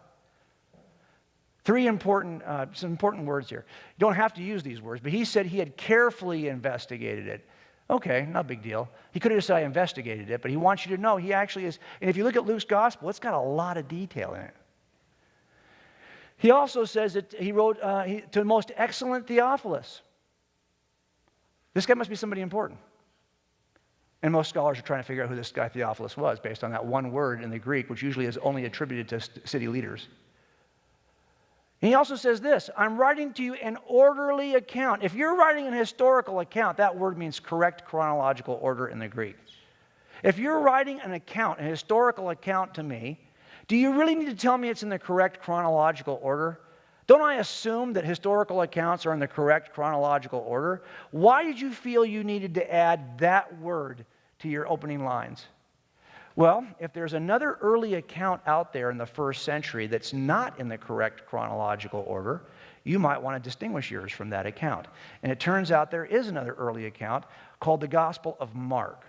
Some important words here. You don't have to use these words, but he said he had carefully investigated it. Okay, not a big deal. He could have just said, I investigated it, but he wants you to know he actually is. And if you look at Luke's gospel, it's got a lot of detail in it. He also says that he wrote to most excellent Theophilus. This guy must be somebody important. And most scholars are trying to figure out who this guy Theophilus was based on that one word in the Greek, which usually is only attributed to city leaders. And he also says this, I'm writing to you an orderly account. If you're writing an historical account, that word means correct chronological order in the Greek. If you're writing an account, a historical account to me, do you really need to tell me it's in the correct chronological order? Don't I assume that historical accounts are in the correct chronological order? Why did you feel you needed to add that word to your opening lines? Well, if there's another early account out there in the first century that's not in the correct chronological order, you might want to distinguish yours from that account. And it turns out there is another early account called the Gospel of Mark.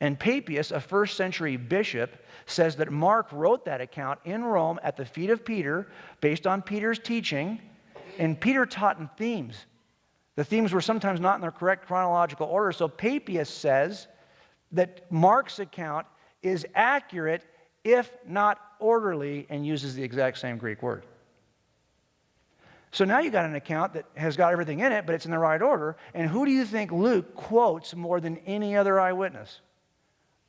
And Papias, a first century bishop, says that Mark wrote that account in Rome at the feet of Peter based on Peter's teaching, and Peter taught in themes. The themes were sometimes not in their correct chronological order, so Papias says that Mark's account is accurate, if not orderly, and uses the exact same Greek word. So now you got an account that has got everything in it, but it's in the right order. And who do you think Luke quotes more than any other eyewitness?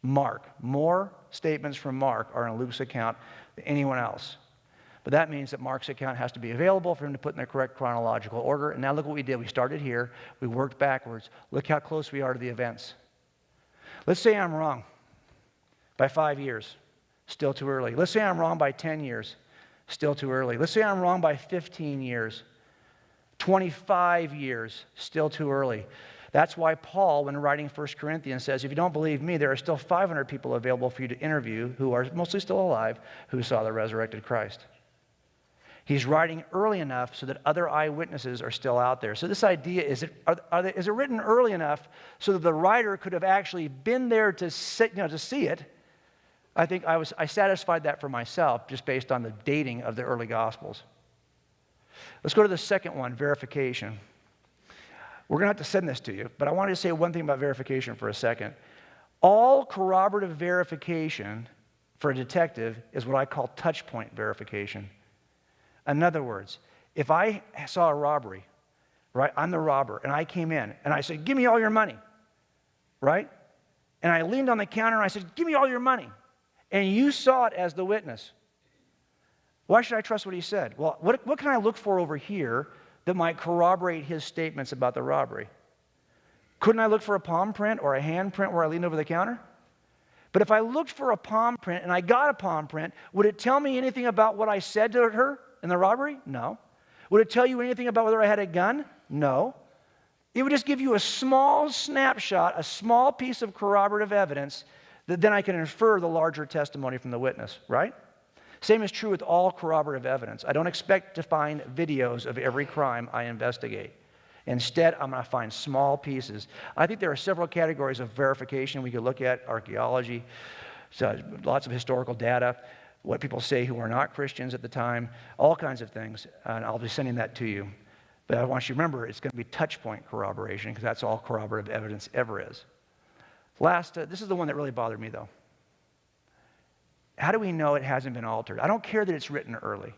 Mark. More statements from Mark are in Luke's account than anyone else. But that means that Mark's account has to be available for him to put in the correct chronological order. And now look what we did. We started here. We worked backwards. Look how close we are to the events. Let's say I'm wrong by 5 years. Still too early. Let's say I'm wrong by 10 years. Still too early. Let's say I'm wrong by 15 years. 25 years. Still too early. That's why Paul, when writing 1 Corinthians, says, if you don't believe me, there are still 500 people available for you to interview who are mostly still alive, who saw the resurrected Christ. He's writing early enough so that other eyewitnesses are still out there. So this idea, is it written early enough so that the writer could have actually been there to see it? I think I satisfied that for myself just based on the dating of the early Gospels. Let's go to the second one, verification. We're going to have to send this to you, but I wanted to say one thing about verification for a second. All corroborative verification for a detective is what I call touch point verification. In other words, if I saw a robbery, right, I'm the robber, and I came in, and I said, give me all your money, right? And I leaned on the counter, and I said, give me all your money. And you saw it as the witness. Why should I trust what he said? Well, what can I look for over here that might corroborate his statements about the robbery? Couldn't I look for a palm print or a hand print where I leaned over the counter? But if I looked for a palm print and I got a palm print, would it tell me anything about what I said to her in the robbery? No. Would it tell you anything about whether I had a gun? No. It would just give you a small snapshot, a small piece of corroborative evidence that then I can infer the larger testimony from the witness, right? Same is true with all corroborative evidence. I don't expect to find videos of every crime I investigate. Instead, I'm going to find small pieces. I think there are several categories of verification we could look at: archaeology, so lots of historical data, what people say who are not Christians at the time, all kinds of things, and I'll be sending that to you. But I want you to remember, it's going to be touch point corroboration, because that's all corroborative evidence ever is. Last, this is the one that really bothered me, though. How do we know it hasn't been altered? I don't care that it's written early.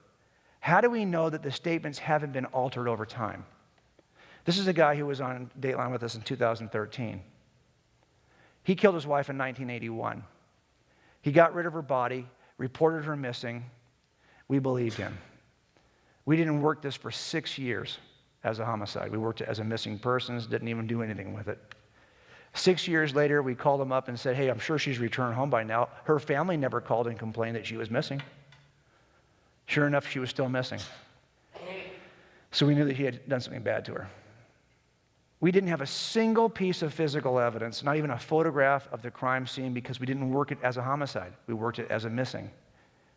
How do we know that the statements haven't been altered over time? This is a guy who was on Dateline with us in 2013. He killed his wife in 1981. He got rid of her body, reported her missing. We believed him. We didn't work this for 6 years as a homicide. We worked it as a missing persons, didn't even do anything with it. 6 years later, we called him up and said, hey, I'm sure she's returned home by now. Her family never called and complained that she was missing. Sure enough, she was still missing. So we knew that he had done something bad to her. We didn't have a single piece of physical evidence, not even a photograph of the crime scene, because we didn't work it as a homicide. We worked it as a missing.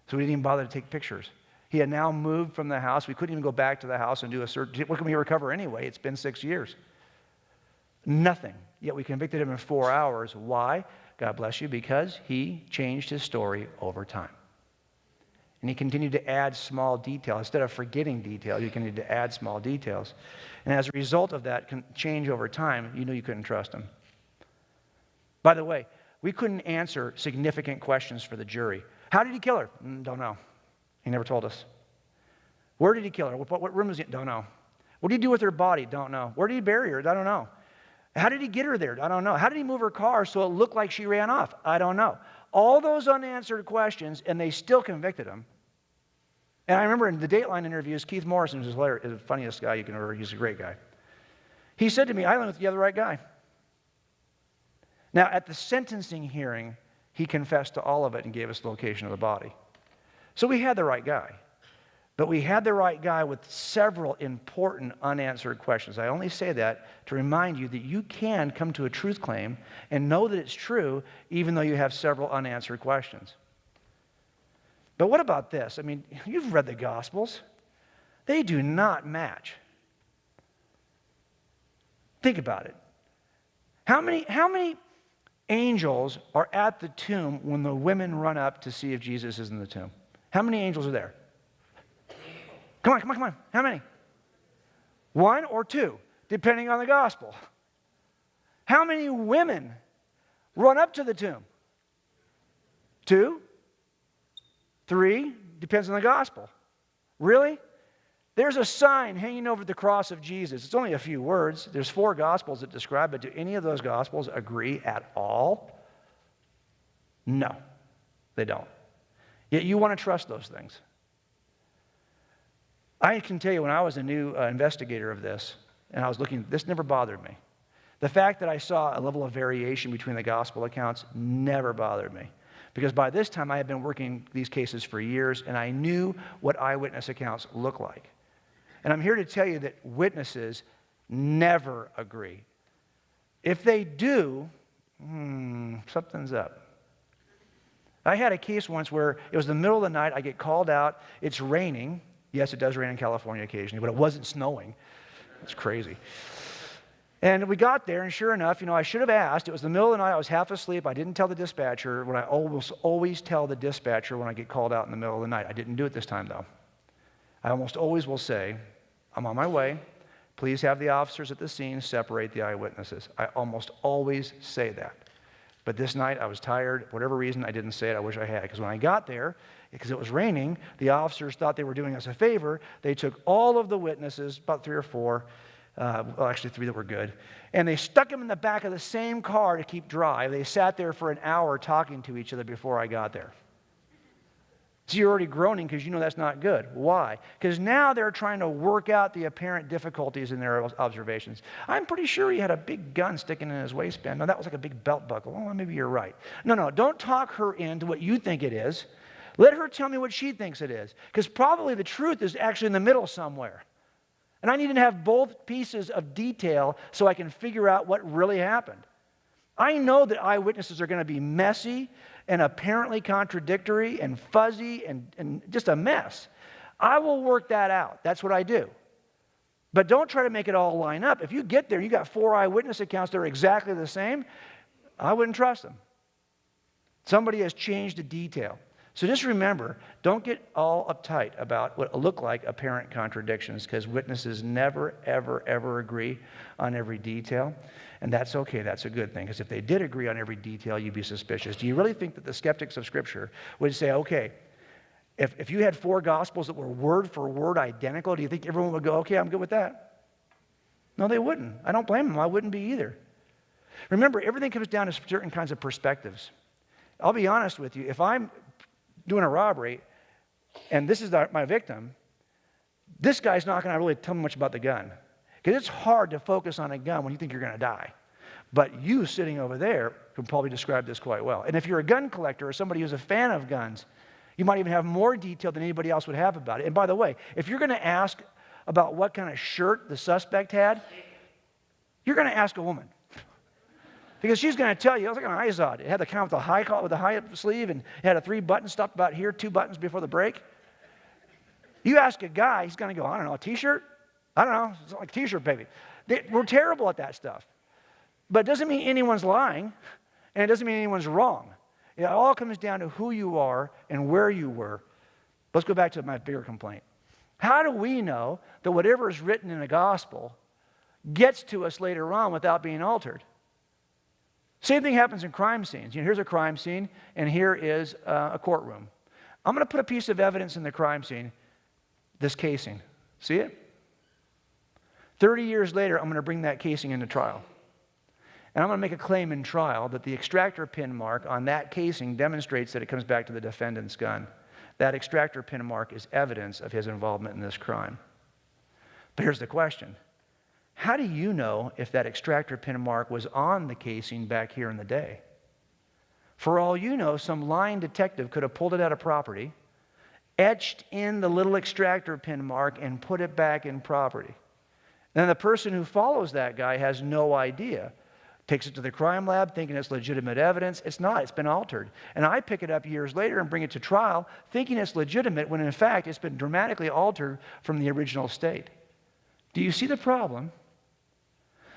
So we didn't even bother to take pictures. He had now moved from the house. We couldn't even go back to the house and do a search. What can we recover anyway? It's been 6 years. Nothing. Yet we convicted him in 4 hours. Why? God bless you, because he changed his story over time. And he continued to add small details. Instead of forgetting details, he continued to add small details. And as a result of that change over time, you knew you couldn't trust him. By the way, we couldn't answer significant questions for the jury. How did he kill her? Don't know. He never told us. Where did he kill her? What room was he in? Don't know. What did he do with her body? Don't know. Where did he bury her? I don't know. How did he get her there? I don't know. How did he move her car so it looked like she ran off? I don't know. All those unanswered questions, and they still convicted him. And I remember in the Dateline interviews, Keith Morrison, who's the funniest guy you can ever, he's a great guy. He said to me, I think you have the right guy. Now, at the sentencing hearing, he confessed to all of it and gave us the location of the body. So we had the right guy. But we had the right guy with several important unanswered questions. I only say that to remind you that you can come to a truth claim and know that it's true even though you have several unanswered questions. But what about this? I mean, you've read the Gospels. They do not match. Think about it. How many angels are at the tomb when the women run up to see if Jesus is in the tomb? How many angels are there? Come on. How many? 1 or 2, depending on the gospel. How many women run up to the tomb? 2? 3? Depends on the gospel. Really? There's a sign hanging over the cross of Jesus. It's only a few words. There's 4 gospels that describe it. Do any of those gospels agree at all? No, they don't. Yet you want to trust those things. I can tell you when I was a new investigator of this, and I was looking, this never bothered me. The fact that I saw a level of variation between the gospel accounts never bothered me. Because by this time I had been working these cases for years, and I knew what eyewitness accounts look like. And I'm here to tell you that witnesses never agree. If they do, something's up. I had a case once where it was the middle of the night, I get called out, it's raining. Yes, it does rain in California occasionally, but it wasn't snowing. It's crazy. And we got there, and sure enough, I should have asked. It was the middle of the night. I was half asleep. I didn't tell the dispatcher. What I always tell the dispatcher when I get called out in the middle of the night. I didn't do it this time, though. I almost always will say, I'm on my way. Please have the officers at the scene separate the eyewitnesses. I almost always say that. But this night, I was tired. For whatever reason, I didn't say it. I wish I had. Because when I got there, because it was raining, the officers thought they were doing us a favor. They took all of the witnesses, about 3 or 4, actually 3 that were good, and they stuck them in the back of the same car to keep dry. They sat there for an hour talking to each other before I got there. So you're already groaning because you know that's not good. Why? Because now they're trying to work out the apparent difficulties in their observations. I'm pretty sure he had a big gun sticking in his waistband. No, that was like a big belt buckle. Oh, maybe you're right. No, don't talk her into what you think it is. Let her tell me what she thinks it is. Because probably the truth is actually in the middle somewhere. And I need to have both pieces of detail so I can figure out what really happened. I know that eyewitnesses are going to be messy and apparently contradictory and fuzzy and just a mess. I will work that out. That's what I do. But don't try to make it all line up. If you get there and you got 4 eyewitness accounts that are exactly the same, I wouldn't trust them. Somebody has changed a detail. So just remember, don't get all uptight about what look like apparent contradictions, because witnesses never, ever, ever agree on every detail. And that's okay. That's a good thing, because if they did agree on every detail, you'd be suspicious. Do you really think that the skeptics of Scripture would say, okay, if you had 4 Gospels that were word for word identical, do you think everyone would go, okay, I'm good with that? No, they wouldn't. I don't blame them. I wouldn't be either. Remember, everything comes down to certain kinds of perspectives. I'll be honest with you. If I'm doing a robbery, and this is my victim, this guy's not going to really tell me much about the gun. Because it's hard to focus on a gun when you think you're going to die. But you sitting over there can probably describe this quite well. And if you're a gun collector or somebody who's a fan of guns, you might even have more detail than anybody else would have about it. And by the way, if you're going to ask about what kind of shirt the suspect had, you're going to ask a woman. Because she's going to tell you, it was like an Izod. It had the kind with the high collar, with the high sleeve, and it had a 3 buttons stopped about here, 2 buttons before the break. You ask a guy, he's going to go, I don't know, a T-shirt? I don't know, it's like a T-shirt, baby. We're terrible at that stuff. But it doesn't mean anyone's lying, and it doesn't mean anyone's wrong. It all comes down to who you are and where you were. Let's go back to my bigger complaint. How do we know that whatever is written in the gospel gets to us later on without being altered? Same thing happens in crime scenes. Here's a crime scene, and here is a courtroom. I'm going to put a piece of evidence in the crime scene, this casing. See it? 30 years later, I'm going to bring that casing into trial. And I'm going to make a claim in trial that the extractor pin mark on that casing demonstrates that it comes back to the defendant's gun. That extractor pin mark is evidence of his involvement in this crime. But here's the question. How do you know if that extractor pin mark was on the casing back here in the day? For all you know, some lying detective could have pulled it out of property, etched in the little extractor pin mark, and put it back in property. Then the person who follows that guy has no idea. Takes it to the crime lab thinking it's legitimate evidence. It's not. It's been altered. And I pick it up years later and bring it to trial thinking it's legitimate when in fact it's been dramatically altered from the original state. Do you see the problem?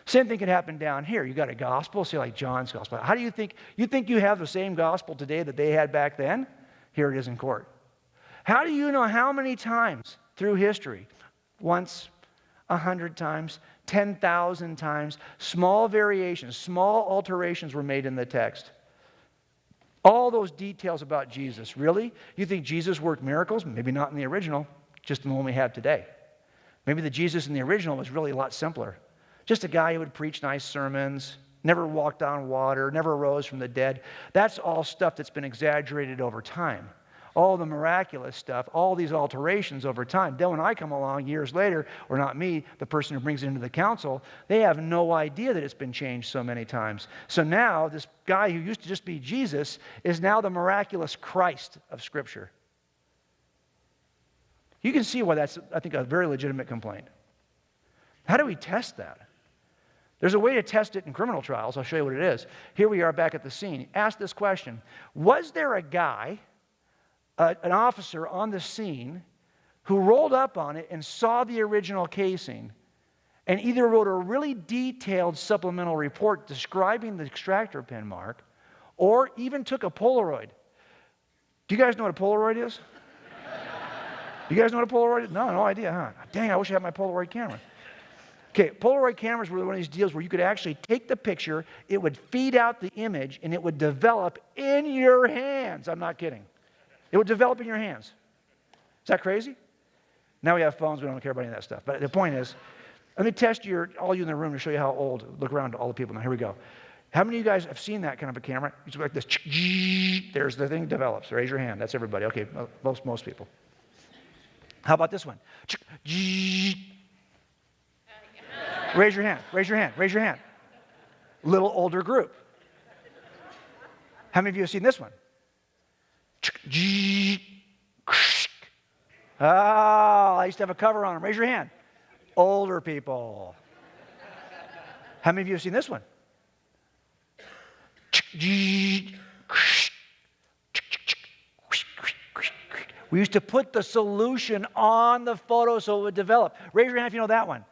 Same thing can happen down here. You got a gospel, say like John's gospel. How do you think you have the same gospel today that they had back then? Here it is in court. How do you know how many times through history? Once, 100 times, 10,000 times, small variations, small alterations were made in the text. All those details about Jesus. Really? You think Jesus worked miracles? Maybe not in the original, just in the one we have today. Maybe the Jesus in the original was really a lot simpler. Just a guy who would preach nice sermons, never walked on water, never rose from the dead. That's all stuff that's been exaggerated over time. All the miraculous stuff, all these alterations over time. Then when I come along years later, or not me, the person who brings it into the council, they have no idea that it's been changed so many times. So now this guy who used to just be Jesus is now the miraculous Christ of Scripture. You can see why that's, I think, a very legitimate complaint. How do we test that? There's a way to test it in criminal trials. I'll show you what it is. Here we are back at the scene. Ask this question. Was there a guy, an officer on the scene, who rolled up on it and saw the original casing and either wrote a really detailed supplemental report describing the extractor pin mark or even took a Polaroid? Do you guys know what a Polaroid is? You guys know what a Polaroid is? No idea, huh? Dang, I wish I had my Polaroid camera. Okay, Polaroid cameras were one of these deals where you could actually take the picture, it would feed out the image, and it would develop in your hands. I'm not kidding. It would develop in your hands. Is that crazy? Now we have phones, we don't care about any of that stuff. But the point is, let me test all you in the room to show you how old. Look around at all the people. Now, here we go. How many of you guys have seen that kind of a camera? It's like this. There's the thing develops. Raise your hand. That's everybody. Okay, most people. How about this one? Raise your hand, raise your hand, raise your hand. Little older group. How many of you have seen this one? Oh, I used to have a cover on them. Raise your hand. Older people. How many of you have seen this one? We used to put the solution on the photo so it would develop. Raise your hand if you know that one.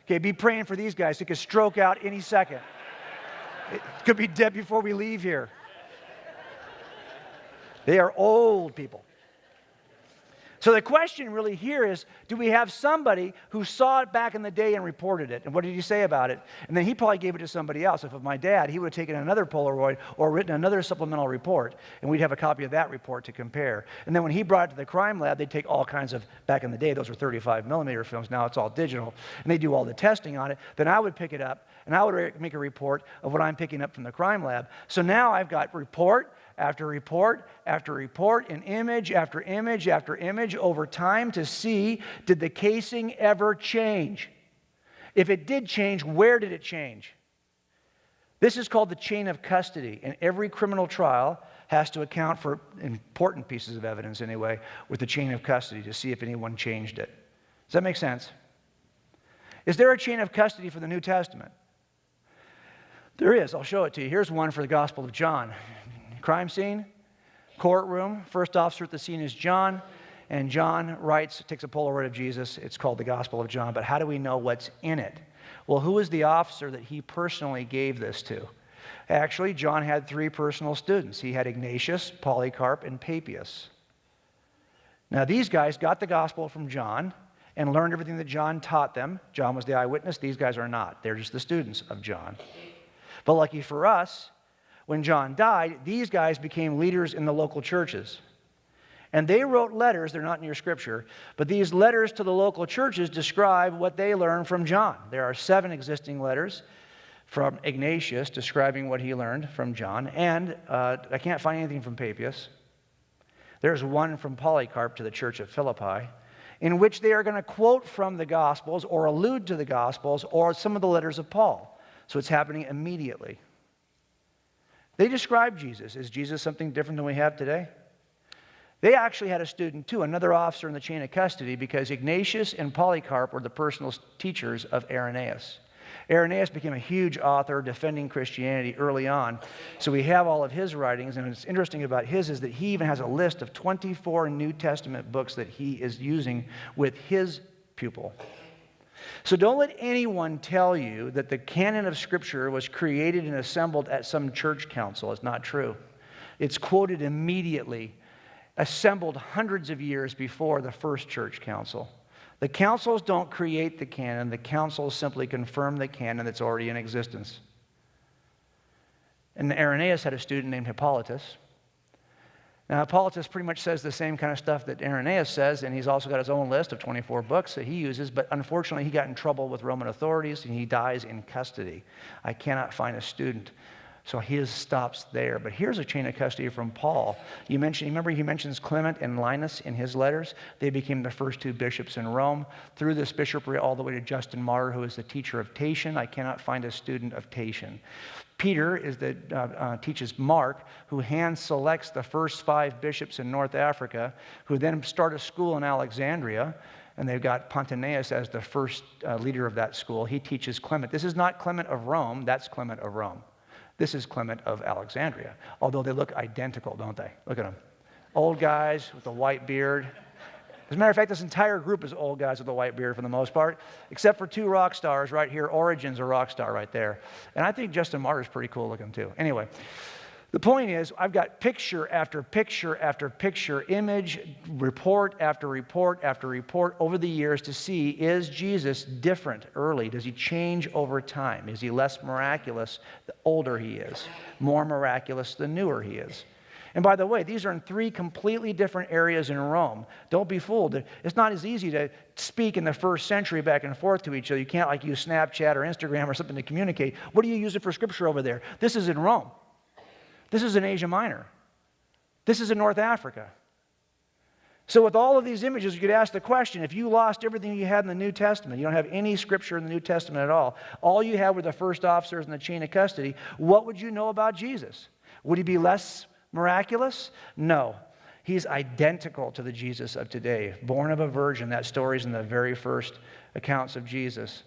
Okay, be praying for these guys. It could stroke out any second. It could be dead before we leave here. They are old people. So the question really here is, do we have somebody who saw it back in the day and reported it? And what did he say about it? And then he probably gave it to somebody else. If it was my dad, he would have taken another Polaroid or written another supplemental report, and we'd have a copy of that report to compare. And then when he brought it to the crime lab, they'd take all kinds of, back in the day, those were 35 millimeter films. Now it's all digital. And they do all the testing on it. Then I would pick it up, and I would make a report of what I'm picking up from the crime lab. So now I've got report after report after report, and image after image after image over time to see, did the casing ever change? If it did change, where did it change? This is called the chain of custody, and every criminal trial has to account for important pieces of evidence anyway with the chain of custody to see if anyone changed it. Does that make sense? Is there a chain of custody for the New Testament? There is. I'll show it to you. Here's one for the Gospel of John. Crime scene, courtroom. First officer at the scene is John. And John writes, takes a Polaroid of Jesus. It's called the Gospel of John. But how do we know what's in it? Well, who is the officer that he personally gave this to? Actually, John had 3 personal students. He had Ignatius, Polycarp, and Papias. Now, these guys got the gospel from John and learned everything that John taught them. John was the eyewitness. These guys are not. They're just the students of John. But lucky for us, when John died, these guys became leaders in the local churches. And they wrote letters, they're not in your scripture, but these letters to the local churches describe what they learned from John. There are 7 existing letters from Ignatius describing what he learned from John, and I can't find anything from Papias. There's one from Polycarp to the church of Philippi, in which they are going to quote from the Gospels or allude to the Gospels or some of the letters of Paul. So it's happening immediately. They describe Jesus. Is Jesus something different than we have today? They actually had a student too, another officer in the chain of custody, because Ignatius and Polycarp were the personal teachers of Irenaeus. Irenaeus became a huge author defending Christianity early on. So we have all of his writings, and what's interesting about his is that he even has a list of 24 New Testament books that he is using with his pupil. So don't let anyone tell you that the canon of Scripture was created and assembled at some church council. It's not true. It's quoted immediately, assembled hundreds of years before the first church council. The councils don't create the canon. The councils simply confirm the canon that's already in existence. And Irenaeus had a student named Hippolytus. Now, Hippolytus pretty much says the same kind of stuff that Irenaeus says, and he's also got his own list of 24 books that he uses, but unfortunately, he got in trouble with Roman authorities, and he dies in custody. I cannot find a student. So his stops there. But here's a chain of custody from Paul. Remember he mentions Clement and Linus in his letters? They became the first 2 bishops in Rome. Through this bishopry all the way to Justin Martyr, who is the teacher of Tatian. I cannot find a student of Tatian. Peter teaches Mark, who hand selects the first 5 bishops in North Africa, who then start a school in Alexandria. And they've got Pontianus as the first leader of that school. He teaches Clement. This is not Clement of Rome. That's Clement of Rome. This is Clement of Alexandria, although they look identical, don't they? Look at them. Old guys with a white beard. As a matter of fact, this entire group is old guys with a white beard for the most part, except for 2 rock stars right here. Origen's a rock star right there. And I think Justin Martyr's pretty cool looking too. Anyway, the point is, I've got picture after picture after picture, image, report after report after report over the years to see, is Jesus different early? Does he change over time? Is he less miraculous the older he is? More miraculous the newer he is? And by the way, these are in 3 completely different areas in Rome. Don't be fooled. It's not as easy to speak in the first century back and forth to each other. You can't use Snapchat or Instagram or something to communicate. What do you use it for Scripture over there? This is in Rome. This is in Asia Minor. This is in North Africa. So with all of these images, you could ask the question, if you lost everything you had in the New Testament, you don't have any Scripture in the New Testament at all you had were the first officers in the chain of custody, what would you know about Jesus? Would he be less miraculous? No. He's identical to the Jesus of today. Born of a virgin. That story's in the very first accounts of Jesus.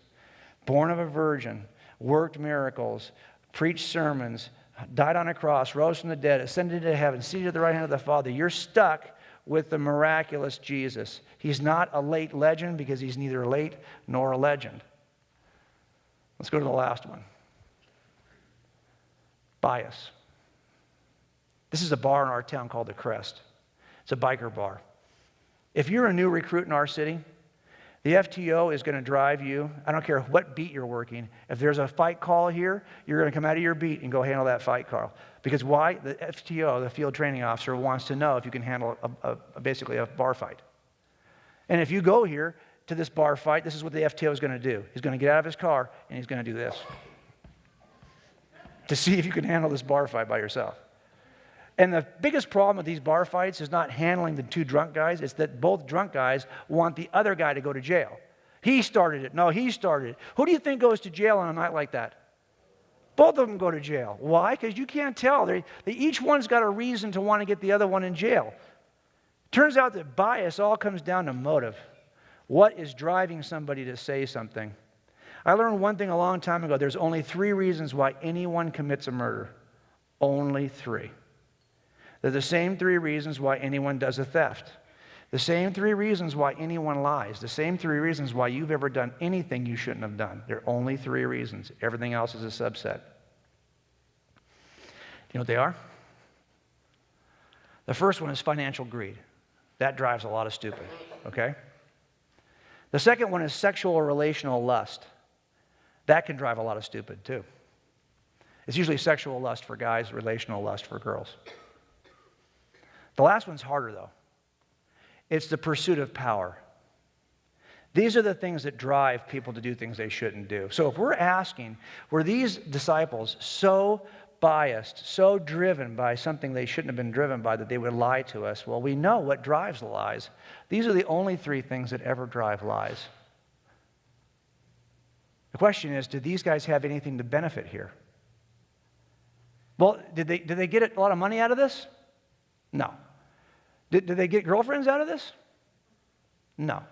Born of a virgin, worked miracles, preached sermons, died on a cross, rose from the dead, ascended to heaven, seated at the right hand of the Father. You're stuck with the miraculous Jesus. He's not a late legend because he's neither late nor a legend. Let's go to the last one. Bias. This is a bar in our town called the Crest. It's a biker bar. If you're a new recruit in our city, the FTO is going to drive you. I don't care what beat you're working. If there's a fight call here, you're going to come out of your beat and go handle that fight call. Because why? The FTO, the field training officer, wants to know if you can handle basically a bar fight. And if you go here to this bar fight, this is what the FTO is going to do. He's going to get out of his car and he's going to do this to see if you can handle this bar fight by yourself. And the biggest problem with these bar fights is not handling the 2 drunk guys. It's that both drunk guys want the other guy to go to jail. He started it. No, he started it. Who do you think goes to jail on a night like that? Both of them go to jail. Why? Because you can't tell. Each one's got a reason to want to get the other one in jail. Turns out that bias all comes down to motive. What is driving somebody to say something? I learned one thing a long time ago. There's only 3 reasons why anyone commits a murder. Only 3. They're the same 3 reasons why anyone does a theft. The same 3 reasons why anyone lies. The same 3 reasons why you've ever done anything you shouldn't have done. There are only 3 reasons. Everything else is a subset. You know what they are? The first one is financial greed. That drives a lot of stupid, okay? The second one is sexual or relational lust. That can drive a lot of stupid, too. It's usually sexual lust for guys, relational lust for girls. The last one's harder, though. It's the pursuit of power. These are the things that drive people to do things they shouldn't do. So if we're asking, were these disciples so biased, so driven by something they shouldn't have been driven by that they would lie to us? Well, we know what drives lies. These are the only 3 things that ever drive lies. The question is, did these guys have anything to benefit here? Well, did they get a lot of money out of this? No. Did they get girlfriends out of this? No.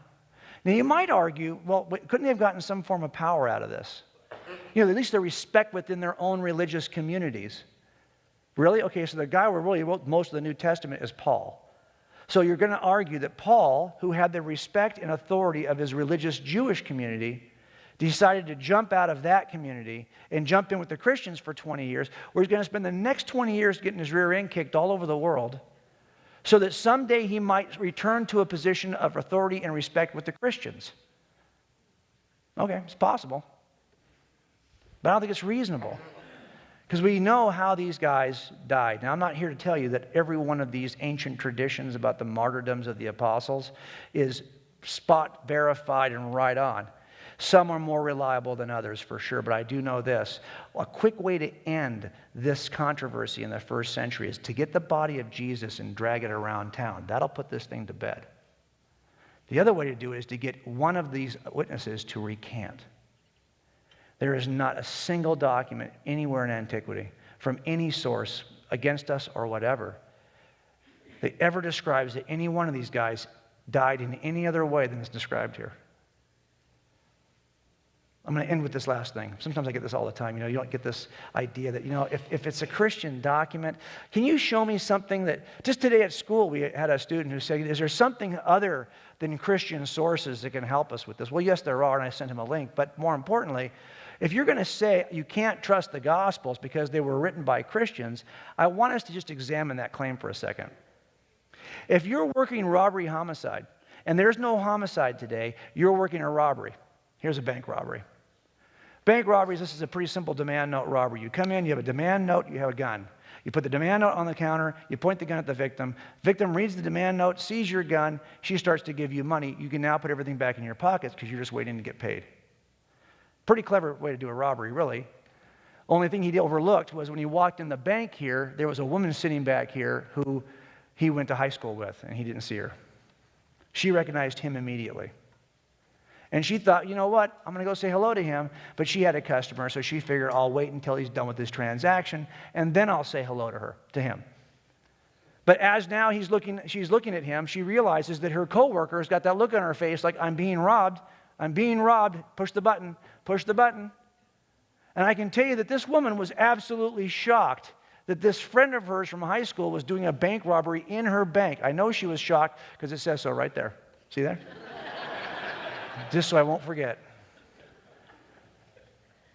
Now, you might argue, well, couldn't they have gotten some form of power out of this? You know, at least the respect within their own religious communities. Really? Okay, so the guy who really wrote most of the New Testament is Paul. So you're going to argue that Paul, who had the respect and authority of his religious Jewish community, decided to jump out of that community and jump in with the Christians for 20 years, where he's going to spend the next 20 years getting his rear end kicked all over the world, so that someday he might return to a position of authority and respect with the Christians. Okay, it's possible. But I don't think it's reasonable, because we know how these guys died. Now, I'm not here to tell you that every one of these ancient traditions about the martyrdoms of the apostles is spot verified and right on. Some are more reliable than others, for sure, but I do know this. A quick way to end this controversy in the first century is to get the body of Jesus and drag it around town. That'll put this thing to bed. The other way to do it is to get one of these witnesses to recant. There is not a single document anywhere in antiquity from any source against us or whatever that ever describes that any one of these guys died in any other way than is described here. I'm going to end with this last thing. Sometimes I get this all the time. You know, you don't get this idea that, you know, if it's a Christian document, can you show me something that, just today at school, we had a student who said, is there something other than Christian sources that can help us with this? Well, yes, there are, and I sent him a link. But more importantly, if you're going to say you can't trust the Gospels because they were written by Christians, I want us to just examine that claim for a second. If you're working robbery homicide, and there's no homicide today, you're working a robbery. Here's a bank robbery. Bank robberies, this is a pretty simple demand note robbery. You come in, you have a demand note, you have a gun. You put the demand note on the counter, you point the gun at the victim. Victim reads the demand note, sees your gun, she starts to give you money. You can now put everything back in your pockets because you're just waiting to get paid. Pretty clever way to do a robbery, really. Only thing he overlooked was when he walked in the bank here, there was a woman sitting back here who he went to high school with, and he didn't see her. She recognized him immediately. And she thought, you know what, I'm going to go say hello to him. But she had a customer, so she figured I'll wait until he's done with this transaction, and then I'll say hello to him. But as now she's looking at him, she realizes that her coworker's got that look on her face like, I'm being robbed, push the button. And I can tell you that this woman was absolutely shocked that this friend of hers from high school was doing a bank robbery in her bank. I know she was shocked because it says so right there. See there? Just so I won't forget.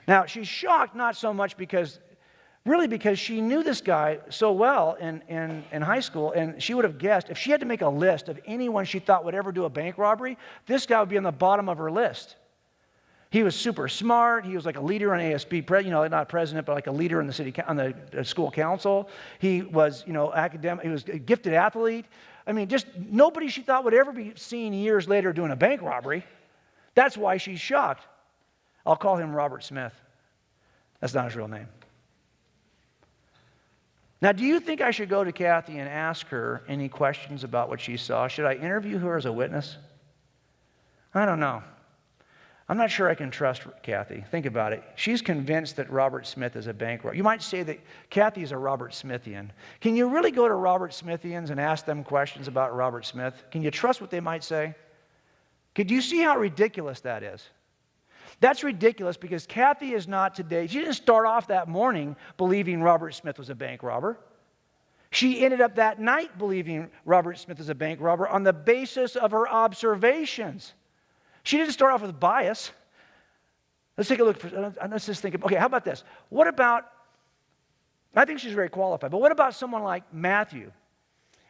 Now, she's shocked not so much because she knew this guy so well in high school, and she would have guessed, if she had to make a list of anyone she thought would ever do a bank robbery, this guy would be on the bottom of her list. He was super smart. He was like a leader on ASB, not president, but like a leader in the school council. He was, academic. He was a gifted athlete. I mean, just nobody she thought would ever be seen years later doing a bank robbery. That's why she's shocked. I'll call him Robert Smith. That's not his real name. Now, do you think I should go to Kathy and ask her any questions about what she saw? Should I interview her as a witness? I don't know. I'm not sure I can trust Kathy. Think about it. She's convinced that Robert Smith is a bank robber. You might say that Kathy is a Robert Smithian. Can you really go to Robert Smithians and ask them questions about Robert Smith? Can you trust what they might say? Could you see how ridiculous that is? That's ridiculous because Kathy is not today. She didn't start off that morning believing Robert Smith was a bank robber. She ended up that night believing Robert Smith was a bank robber on the basis of her observations. She didn't start off with bias. Let's take a look. Let's just think. Okay, how about this? What about, I think she's very qualified, but what about someone like Matthew?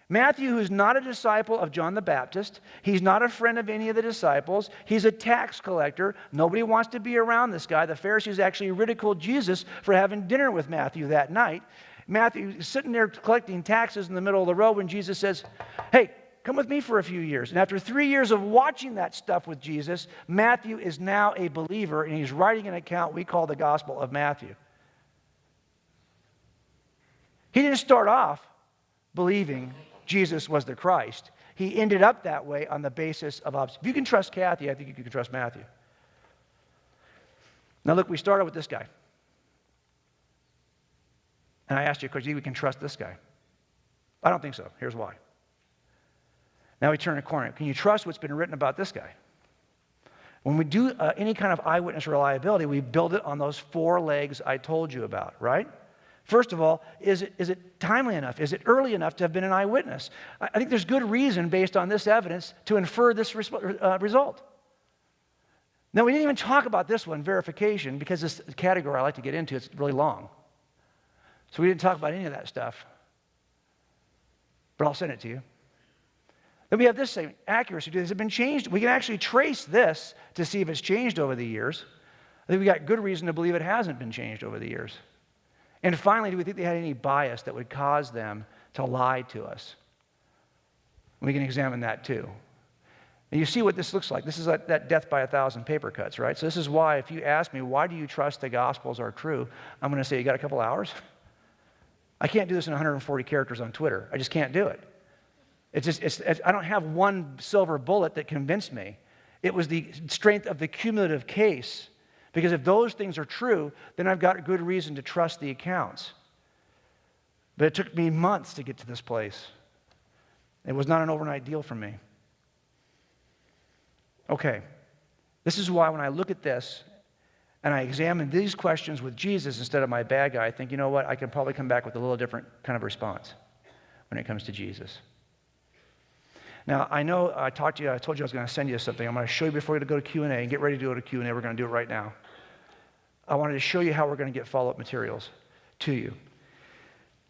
Matthew, who's not a disciple of John the Baptist. He's not a friend of any of the disciples. He's a tax collector. Nobody wants to be around this guy. The Pharisees actually ridiculed Jesus for having dinner with Matthew that night. Matthew is sitting there collecting taxes in the middle of the road when Jesus says, hey, come with me for a few years. And after 3 years of watching that stuff with Jesus, Matthew is now a believer, and he's writing an account we call the Gospel of Matthew. He didn't start off believing Jesus was the Christ. He ended up that way on the basis of observation. If you can trust Kathy, I think you can trust Matthew. Now look, we started with this guy. And I asked you, because we can trust this guy. I don't think so. Here's why. Now we turn a corner. Can you trust what's been written about this guy? When we do any kind of eyewitness reliability, we build it on those 4 legs I told you about, right? First of all, is it timely enough? Is it early enough to have been an eyewitness? I think there's good reason based on this evidence to infer this result. Now, we didn't even talk about this one, verification, because this category I like to get into, it's really long. So we didn't talk about any of that stuff. But I'll send it to you. Then we have this same accuracy. Has it been changed? We can actually trace this to see if it's changed over the years. I think we got good reason to believe it hasn't been changed over the years. And finally, do we think they had any bias that would cause them to lie to us? We can examine that too. And you see what this looks like. This is like that death by 1,000 paper cuts, right? So this is why if you ask me, why do you trust the Gospels are true? I'm going to say, you got a couple hours? I can't do this in 140 characters on Twitter. I just can't do it. I don't have one silver bullet that convinced me. It was the strength of the cumulative case. Because if those things are true, then I've got a good reason to trust the accounts. But it took me months to get to this place. It was not an overnight deal for me. Okay, this is why when I look at this and I examine these questions with Jesus instead of my bad guy, I think, you know what, I can probably come back with a little different kind of response when it comes to Jesus. Now, I know I told you I was going to send you something. I'm going to show you before we go to Q&A, and get ready to go to Q&A. We're going to do it right now. I wanted to show you how we're going to get follow-up materials to you.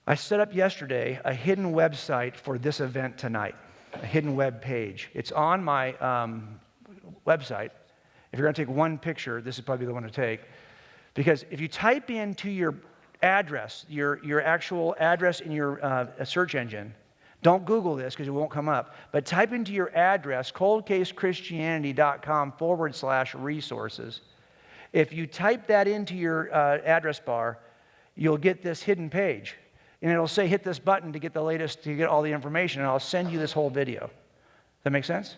I set up yesterday a hidden website for this event tonight, a hidden web page. It's on my website. If you're going to take one picture, this is probably the one to take. Because if you type into your address, your actual address in your search engine, don't Google this because it won't come up, but type into your address, coldcasechristianity.com/resources. If you type that into your address bar, you'll get this hidden page. And it'll say, hit this button to get the latest, to get all the information, and I'll send you this whole video. Does that make sense?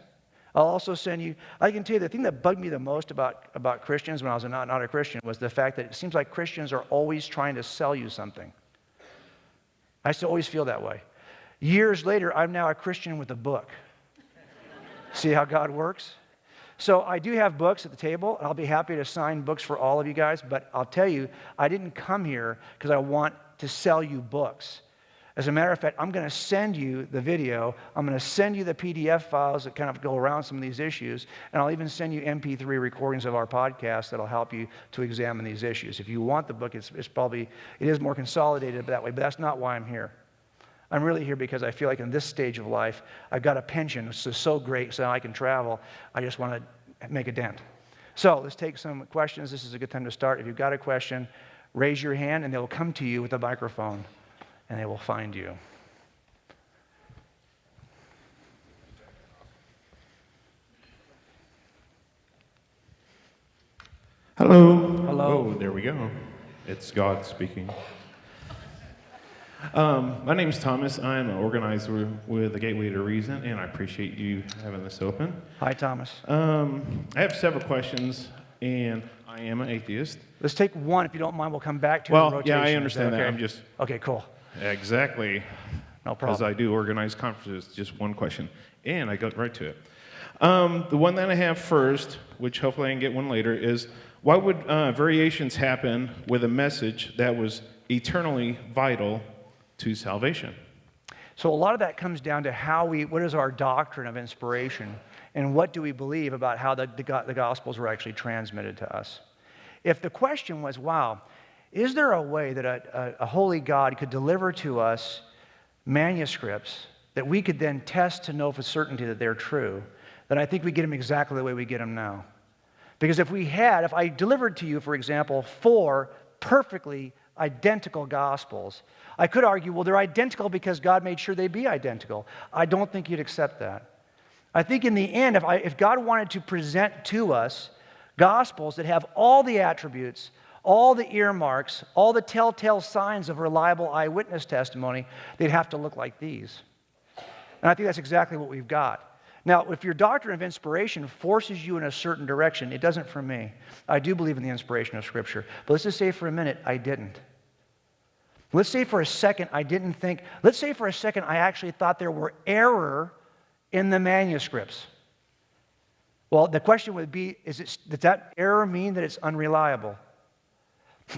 I'll also send you, I can tell you the thing that bugged me the most about Christians when I was not a Christian was the fact that it seems like Christians are always trying to sell you something. I still always feel that way. Years later, I'm now a Christian with a book. See how God works? So I do have books at the table, and I'll be happy to sign books for all of you guys, but I'll tell you, I didn't come here because I want to sell you books. As a matter of fact, I'm going to send you the video. I'm going to send you the PDF files that kind of go around some of these issues, and I'll even send you MP3 recordings of our podcast that'll help you to examine these issues. If you want the book, it is more consolidated that way, but that's not why I'm here. I'm really here because I feel like in this stage of life, I've got a pension, which is so great, so I can travel. I just want to make a dent. So let's take some questions. This is a good time to start. If you've got a question, raise your hand, and they'll come to you with a microphone, and they will find you. Hello. Hello. Oh, there we go. It's God speaking. My name's Thomas. I'm an organizer with the Gateway to Reason, and I appreciate you having this open. Hi, Thomas. I have several questions, and I am an atheist. Let's take one, if you don't mind. We'll come back to Well, the rotation. yeah, I Is understand that. okay? I'm just... Okay, cool. Exactly. No Because problem. I do organize conferences. Just one question. And I got right to it. The one that I have first, which hopefully I can get one later, is why would variations happen with a message that was eternally vital to salvation? So a lot of that comes down to what is our doctrine of inspiration, and what do we believe about how the Gospels were actually transmitted to us. If the question was, wow, is there a way that a holy God could deliver to us manuscripts that we could then test to know for certainty that they're true, then I think we get them exactly the way we get them now. Because if I delivered to you, for example, 4 perfectly identical Gospels, I could argue, well, they're identical because God made sure they'd be identical. I don't think you'd accept that. I think in the end, if God wanted to present to us Gospels that have all the attributes, all the earmarks, all the telltale signs of reliable eyewitness testimony, they'd have to look like these. And I think that's exactly what we've got. Now, if your doctrine of inspiration forces you in a certain direction, it doesn't for me. I do believe in the inspiration of Scripture. But let's just say for a minute, I didn't. Let's say for a second I actually thought there were error in the manuscripts. Well, the question would be, does that error mean that it's unreliable?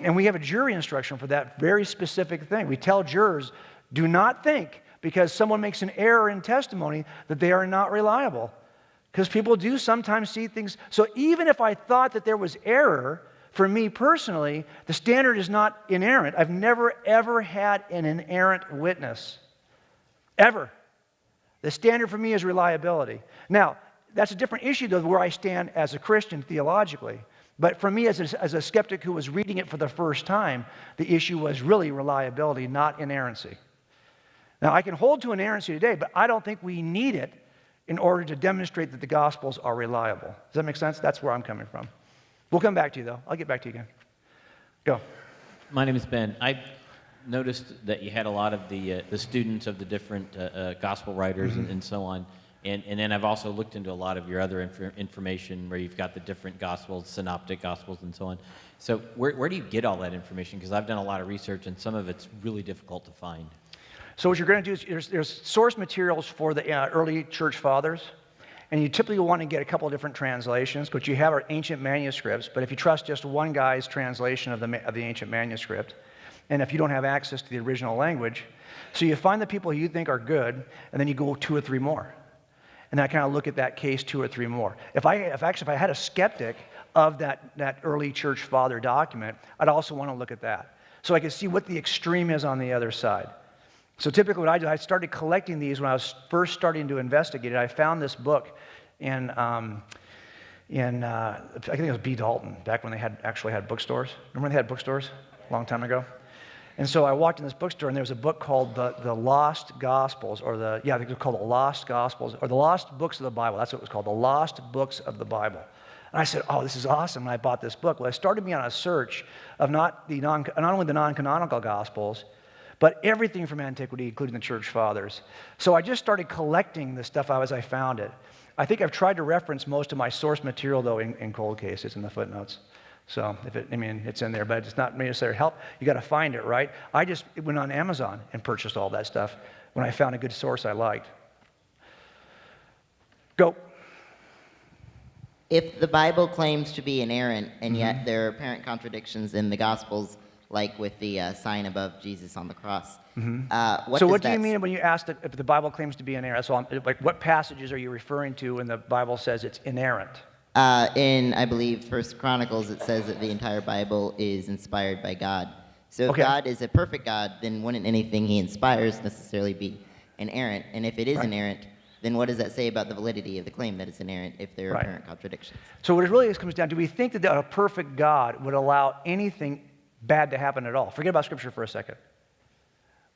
And we have a jury instruction for that very specific thing. We tell jurors, do not think because someone makes an error in testimony that they are not reliable. Because people do sometimes see things. So even if I thought that there was error, for me personally, the standard is not inerrant. I've never, ever had an inerrant witness. Ever. The standard for me is reliability. Now, that's a different issue, though, where I stand as a Christian theologically. But for me, as a skeptic who was reading it for the first time, the issue was really reliability, not inerrancy. Now, I can hold to inerrancy today, but I don't think we need it in order to demonstrate that the Gospels are reliable. Does that make sense? That's where I'm coming from. We'll come back to you, though. I'll get back to you again. Go. My name is Ben. I noticed that you had a lot of the students of the different gospel writers and so on. And then I've also looked into a lot of your other information where you've got the different gospels, synoptic gospels, and so on. So where do you get all that information? Because I've done a lot of research, and some of it's really difficult to find. So what you're going to do is there's source materials for the early church fathers, and you typically want to get a couple of different translations, because you have our ancient manuscripts, but if you trust just one guy's translation of the ancient manuscript, and if you don't have access to the original language, so you find the people you think are good, and then you go 2 or 3 more. And then I kind of look at that case 2 or 3 more. If I had a skeptic of that early church father document, I'd also want to look at that. So I could see what the extreme is on the other side. So typically what I did, I started collecting these when I was first starting to investigate it. I found this book in I think it was B. Dalton, back when they actually had bookstores. Remember when they had bookstores a long time ago? And so I walked in this bookstore, and there was a book called the Lost Gospels, I think it was called the Lost Gospels, or the Lost Books of the Bible. That's what it was called, the Lost Books of the Bible. And I said, oh, this is awesome, and I bought this book. Well, it started me on a search of not only the non-canonical Gospels, but everything from antiquity, including the church fathers. So I just started collecting the stuff as I found it. I think I've tried to reference most of my source material, though, in cold cases, in the footnotes. So, it's in there, but it's not necessarily help. You got to find it, right? I just went on Amazon and purchased all that stuff when I found a good source I liked. Go. If the Bible claims to be inerrant, and yet there are apparent contradictions in the Gospels, like with the sign above Jesus on the cross, What do you mean when you ask if the Bible claims to be inerrant? So, what passages are you referring to when the Bible says it's inerrant? In, I believe, 1 Chronicles, it says that the entire Bible is inspired by God. So if God is a perfect God, then wouldn't anything he inspires necessarily be inerrant? And if it is inerrant, then what does that say about the validity of the claim that it's inerrant if there are apparent contradictions? So what it really comes down to, do we think that a perfect God would allow anything bad to happen at all? Forget about Scripture for a second.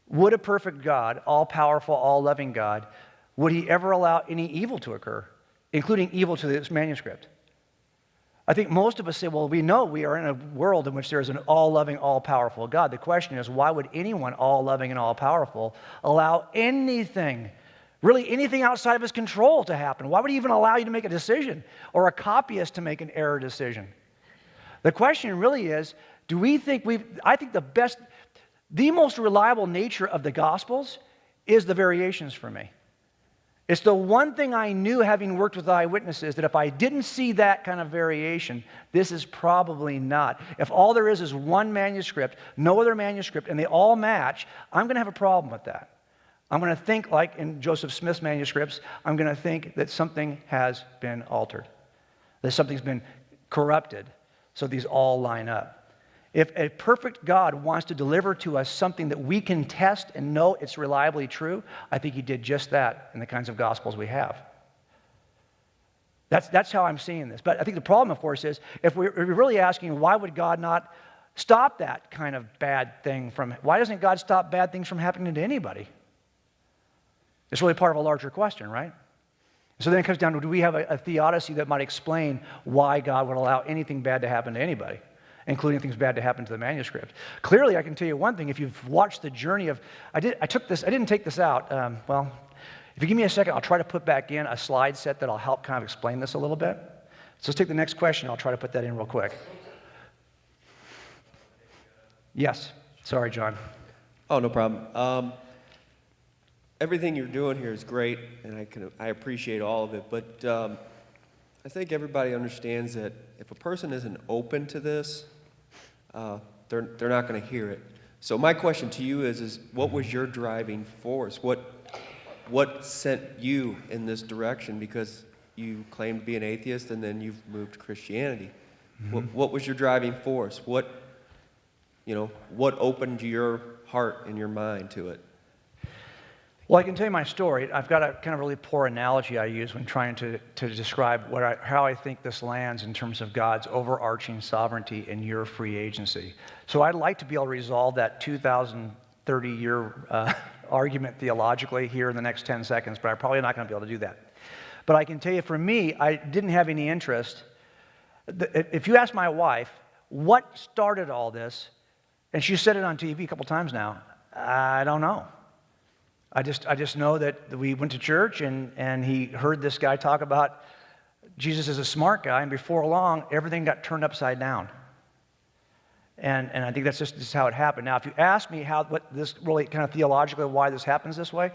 Would a perfect God, all-powerful, all-loving God, would he ever allow any evil to occur, including evil to this manuscript? I think most of us say, well, we know we are in a world in which there is an all-loving, all-powerful God. The question is, why would anyone all-loving and all-powerful allow anything, really anything outside of his control to happen? Why would he even allow you to make a decision or a copyist to make an error decision? The question really is, I think the most reliable nature of the Gospels is the variations for me. It's the one thing I knew, having worked with eyewitnesses, that if I didn't see that kind of variation, this is probably not. If all there is one manuscript, no other manuscript, and they all match, I'm going to have a problem with that. I'm going to think, like in Joseph Smith's manuscripts, I'm going to think that something has been altered, that something's been corrupted, so these all line up. If a perfect God wants to deliver to us something that we can test and know it's reliably true, I think he did just that in the kinds of gospels we have. That's how I'm seeing this. But I think the problem, of course, is if we're really asking, why would God not stop that kind of bad thing why doesn't God stop bad things from happening to anybody? It's really part of a larger question, right? So then it comes down to, do we have a theodicy that might explain why God would allow anything bad to happen to anybody, including things bad to happen to the manuscript? Clearly, I can tell you one thing. If you've watched the journey of, I didn't take this out. If you give me a second, I'll try to put back in a slide set that'll help kind of explain this a little bit. So let's take the next question. I'll try to put that in real quick. Yes. Sorry, John. Oh, no problem. Everything you're doing here is great, and I appreciate all of it. But I think everybody understands that if a person isn't open to this, they're not going to hear it. So my question to you is what was your driving force? What sent you in this direction? Because you claim to be an atheist, and then you've moved to Christianity. Mm-hmm. What was your driving force? What opened your heart and your mind to it? Well, I can tell you my story. I've got a kind of really poor analogy I use when trying to describe how I think this lands in terms of God's overarching sovereignty and your free agency. So I'd like to be able to resolve that 2,030-year argument theologically here in the next 10 seconds, but I'm probably not going to be able to do that. But I can tell you, for me, I didn't have any interest. If you ask my wife, what started all this, and she said it on TV a couple times now, I don't know. I just know that we went to church and he heard this guy talk about Jesus is a smart guy, and before long, everything got turned upside down. And I think that's just how it happened. Now, if you ask me what this really kind of theologically, why this happens this way,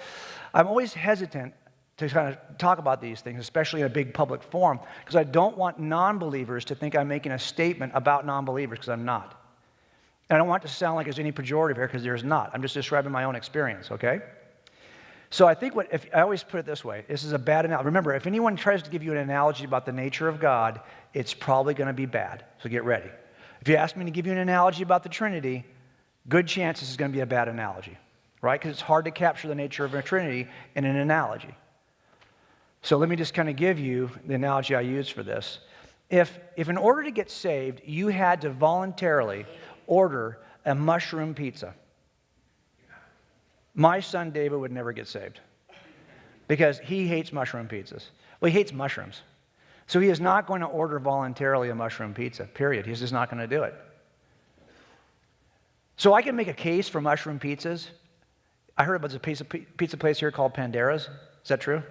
I'm always hesitant to kind of talk about these things, especially in a big public forum, because I don't want non-believers to think I'm making a statement about non-believers, because I'm not. And I don't want it to sound like there's any pejorative here, because there's not. I'm just describing my own experience, okay? So I think if I always put it this way, this is a bad analogy. Remember, if anyone tries to give you an analogy about the nature of God, it's probably going to be bad. So get ready. If you ask me to give you an analogy about the Trinity, good chance this is going to be a bad analogy, right? Because it's hard to capture the nature of a Trinity in an analogy. So let me just kind of give you the analogy I use for this. If in order to get saved, you had to voluntarily order a mushroom pizza, my son David would never get saved because he hates mushroom pizzas. Well, he hates mushrooms. So he is not going to order voluntarily a mushroom pizza, period. He's just not going to do it. So I can make a case for mushroom pizzas. I heard about a pizza place here called Pandera's. Is that true?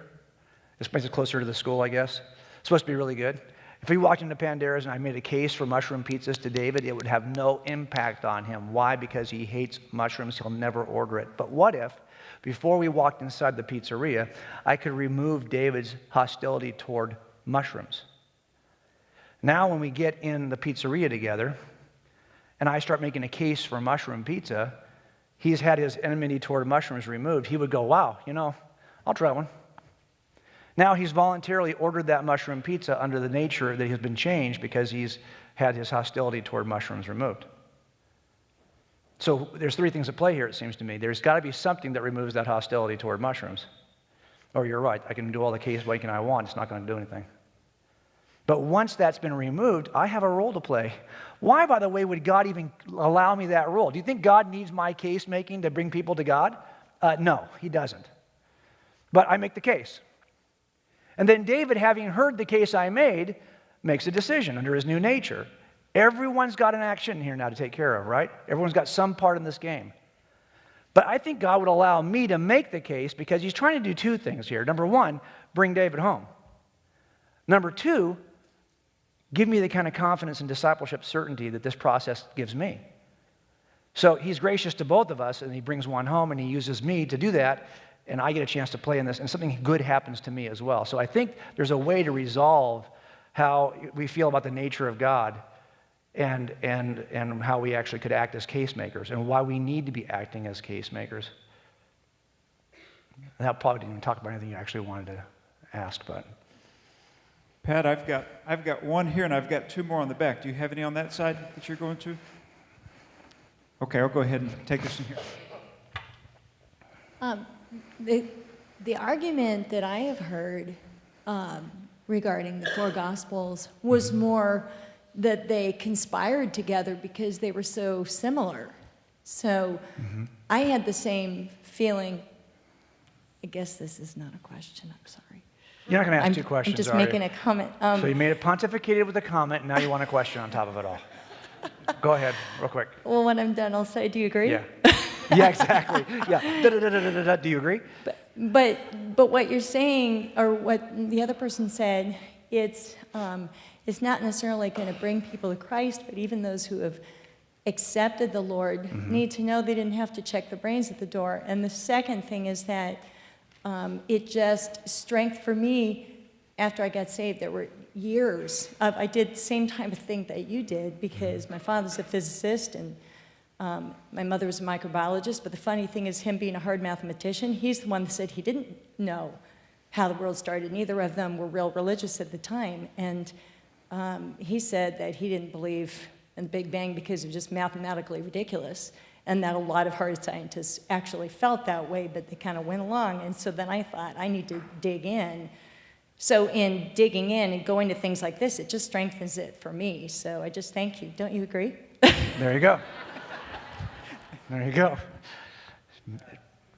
This place is closer to the school, I guess. It's supposed to be really good. If we walked into Pandera's and I made a case for mushroom pizzas to David, it would have no impact on him. Why? Because he hates mushrooms. He'll never order it. But what if, before we walked inside the pizzeria, I could remove David's hostility toward mushrooms? Now when we get in the pizzeria together and I start making a case for mushroom pizza, he's had his enmity toward mushrooms removed. He would go, wow, I'll try one. Now he's voluntarily ordered that mushroom pizza under the nature that has been changed because he's had his hostility toward mushrooms removed. So there's three things at play here, it seems to me. There's got to be something that removes that hostility toward mushrooms. Or you're right, I can do all the case making I want, it's not going to do anything. But once that's been removed, I have a role to play. Why, by the way, would God even allow me that role? Do you think God needs my case making to bring people to God? No, he doesn't. But I make the case. And then David, having heard the case I made, makes a decision under his new nature. Everyone's got an action here now to take care of, right? Everyone's got some part in this game. But I think God would allow me to make the case because he's trying to do two things here. Number one, bring David home. Number two, give me the kind of confidence and discipleship certainty that this process gives me. So he's gracious to both of us, and he brings one home, and he uses me to do that. and I get a chance to play in this, and something good happens to me as well. So I think there's a way to resolve how we feel about the nature of God and how we actually could act as case makers and why we need to be acting as case makers. And that probably didn't even talk about anything you actually wanted to ask, but. Pat, I've got one here, and I've got two more on the back. Do you have any on that side that you're going to? Okay, I'll go ahead and take this in here. The argument that I have heard regarding the four Gospels was more that they conspired together because they were so similar. So I had the same feeling. I guess this is not a question. I'm sorry. You're not going to ask two questions, I'm just are you? making a comment. So you made it pontificated with a comment, and now you want a question on top of it all. Go ahead, real quick. Well, when I'm done, I'll say, do you agree? Yeah. Yeah, exactly. Yeah. Da-da-da-da-da-da. Do you agree? But what you're saying, or what the other person said, it's not necessarily going to bring people to Christ, but even those who have accepted the Lord need to know they didn't have to check the brains at the door. And the second thing is that it just strength for me after I got saved. There were years of, I did the same type of thing that you did because my father's a physicist and my mother was a microbiologist, but the funny thing is him being a hard mathematician, he's the one that said he didn't know how the world started. Neither of them were real religious at the time. And he said that he didn't believe in the Big Bang because it was just mathematically ridiculous, and that a lot of hard scientists actually felt that way, but they kind of went along. And so then I thought, I need to dig in. So in digging in and going to things like this, it just strengthens it for me. So I just thank you. Don't you agree? There you go. There you go.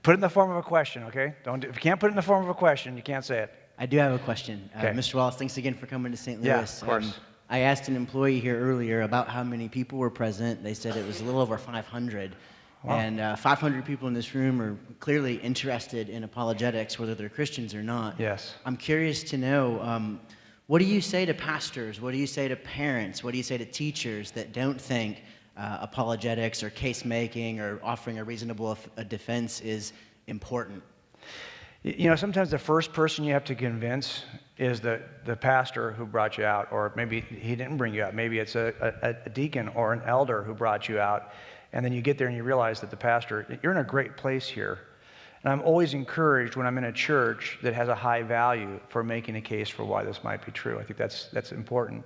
Put it in the form of a question, okay? If you can't put it in the form of a question, you can't say it. I do have a question. Okay. Mr. Wallace, thanks again for coming to St. Louis. Yeah, of course. I asked an employee here earlier about how many people were present. They said it was a little over 500. Wow. And 500 people in this room are clearly interested in apologetics, whether they're Christians or not. Yes. I'm curious to know, what do you say to pastors? What do you say to parents? What do you say to teachers that don't think apologetics or case making or offering a reasonable defense is important? You know, sometimes the first person you have to convince is the pastor who brought you out, or maybe he didn't bring you out. Maybe it's a deacon or an elder who brought you out. And then you get there and you realize that the pastor, you're in a great place here. And I'm always encouraged when I'm in a church that has a high value for making a case for why this might be true. I think that's important,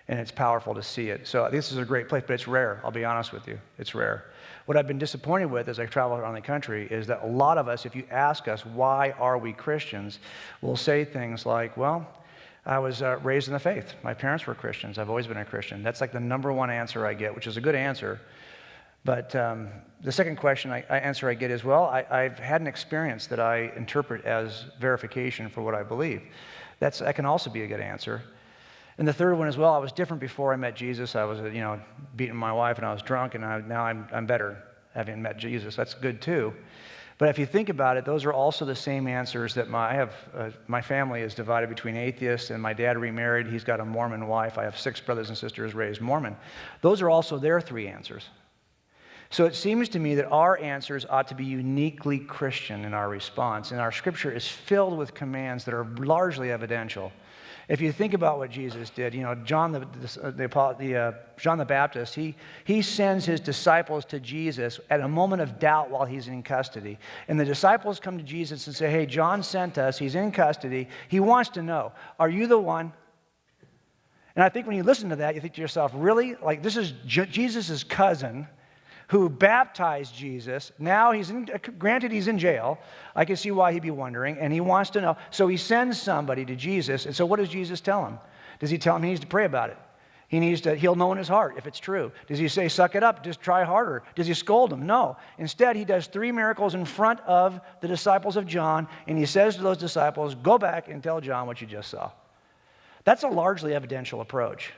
and it's powerful to see it. So this is a great place, but it's rare. I'll be honest with you. It's rare. What I've been disappointed with as I travel around the country is that a lot of us, if you ask us, why are we Christians, will say things like, well, I was raised in the faith. My parents were Christians. I've always been a Christian. That's like the number one answer I get, which is a good answer. But the second answer I get is, well, I've had an experience that I interpret as verification for what I believe. That can also be a good answer. And the third one is, well, I was different before I met Jesus. I was, beating my wife and I was drunk, and now I'm better having met Jesus. That's good too. But if you think about it, those are also the same answers that my family is divided between atheists, and my dad remarried. He's got a Mormon wife. I have 6 brothers and sisters raised Mormon. Those are also their 3 answers. So it seems to me that our answers ought to be uniquely Christian in our response, and our scripture is filled with commands that are largely evidential. If you think about what Jesus did, John the Baptist, he sends his disciples to Jesus at a moment of doubt while he's in custody. And the disciples come to Jesus and say, hey, John sent us, he's in custody, he wants to know, are you the one? And I think when you listen to that, you think to yourself, really? Like, this is Jesus' cousin who baptized Jesus. Now granted he's in jail. I can see why he'd be wondering, and he wants to know. So he sends somebody to Jesus, and so what does Jesus tell him? Does he tell him he needs to pray about it? He'll know in his heart if it's true. Does he say, suck it up, just try harder? Does he scold him? No. Instead, he does 3 miracles in front of the disciples of John, and he says to those disciples, go back and tell John what you just saw. That's a largely evidential approach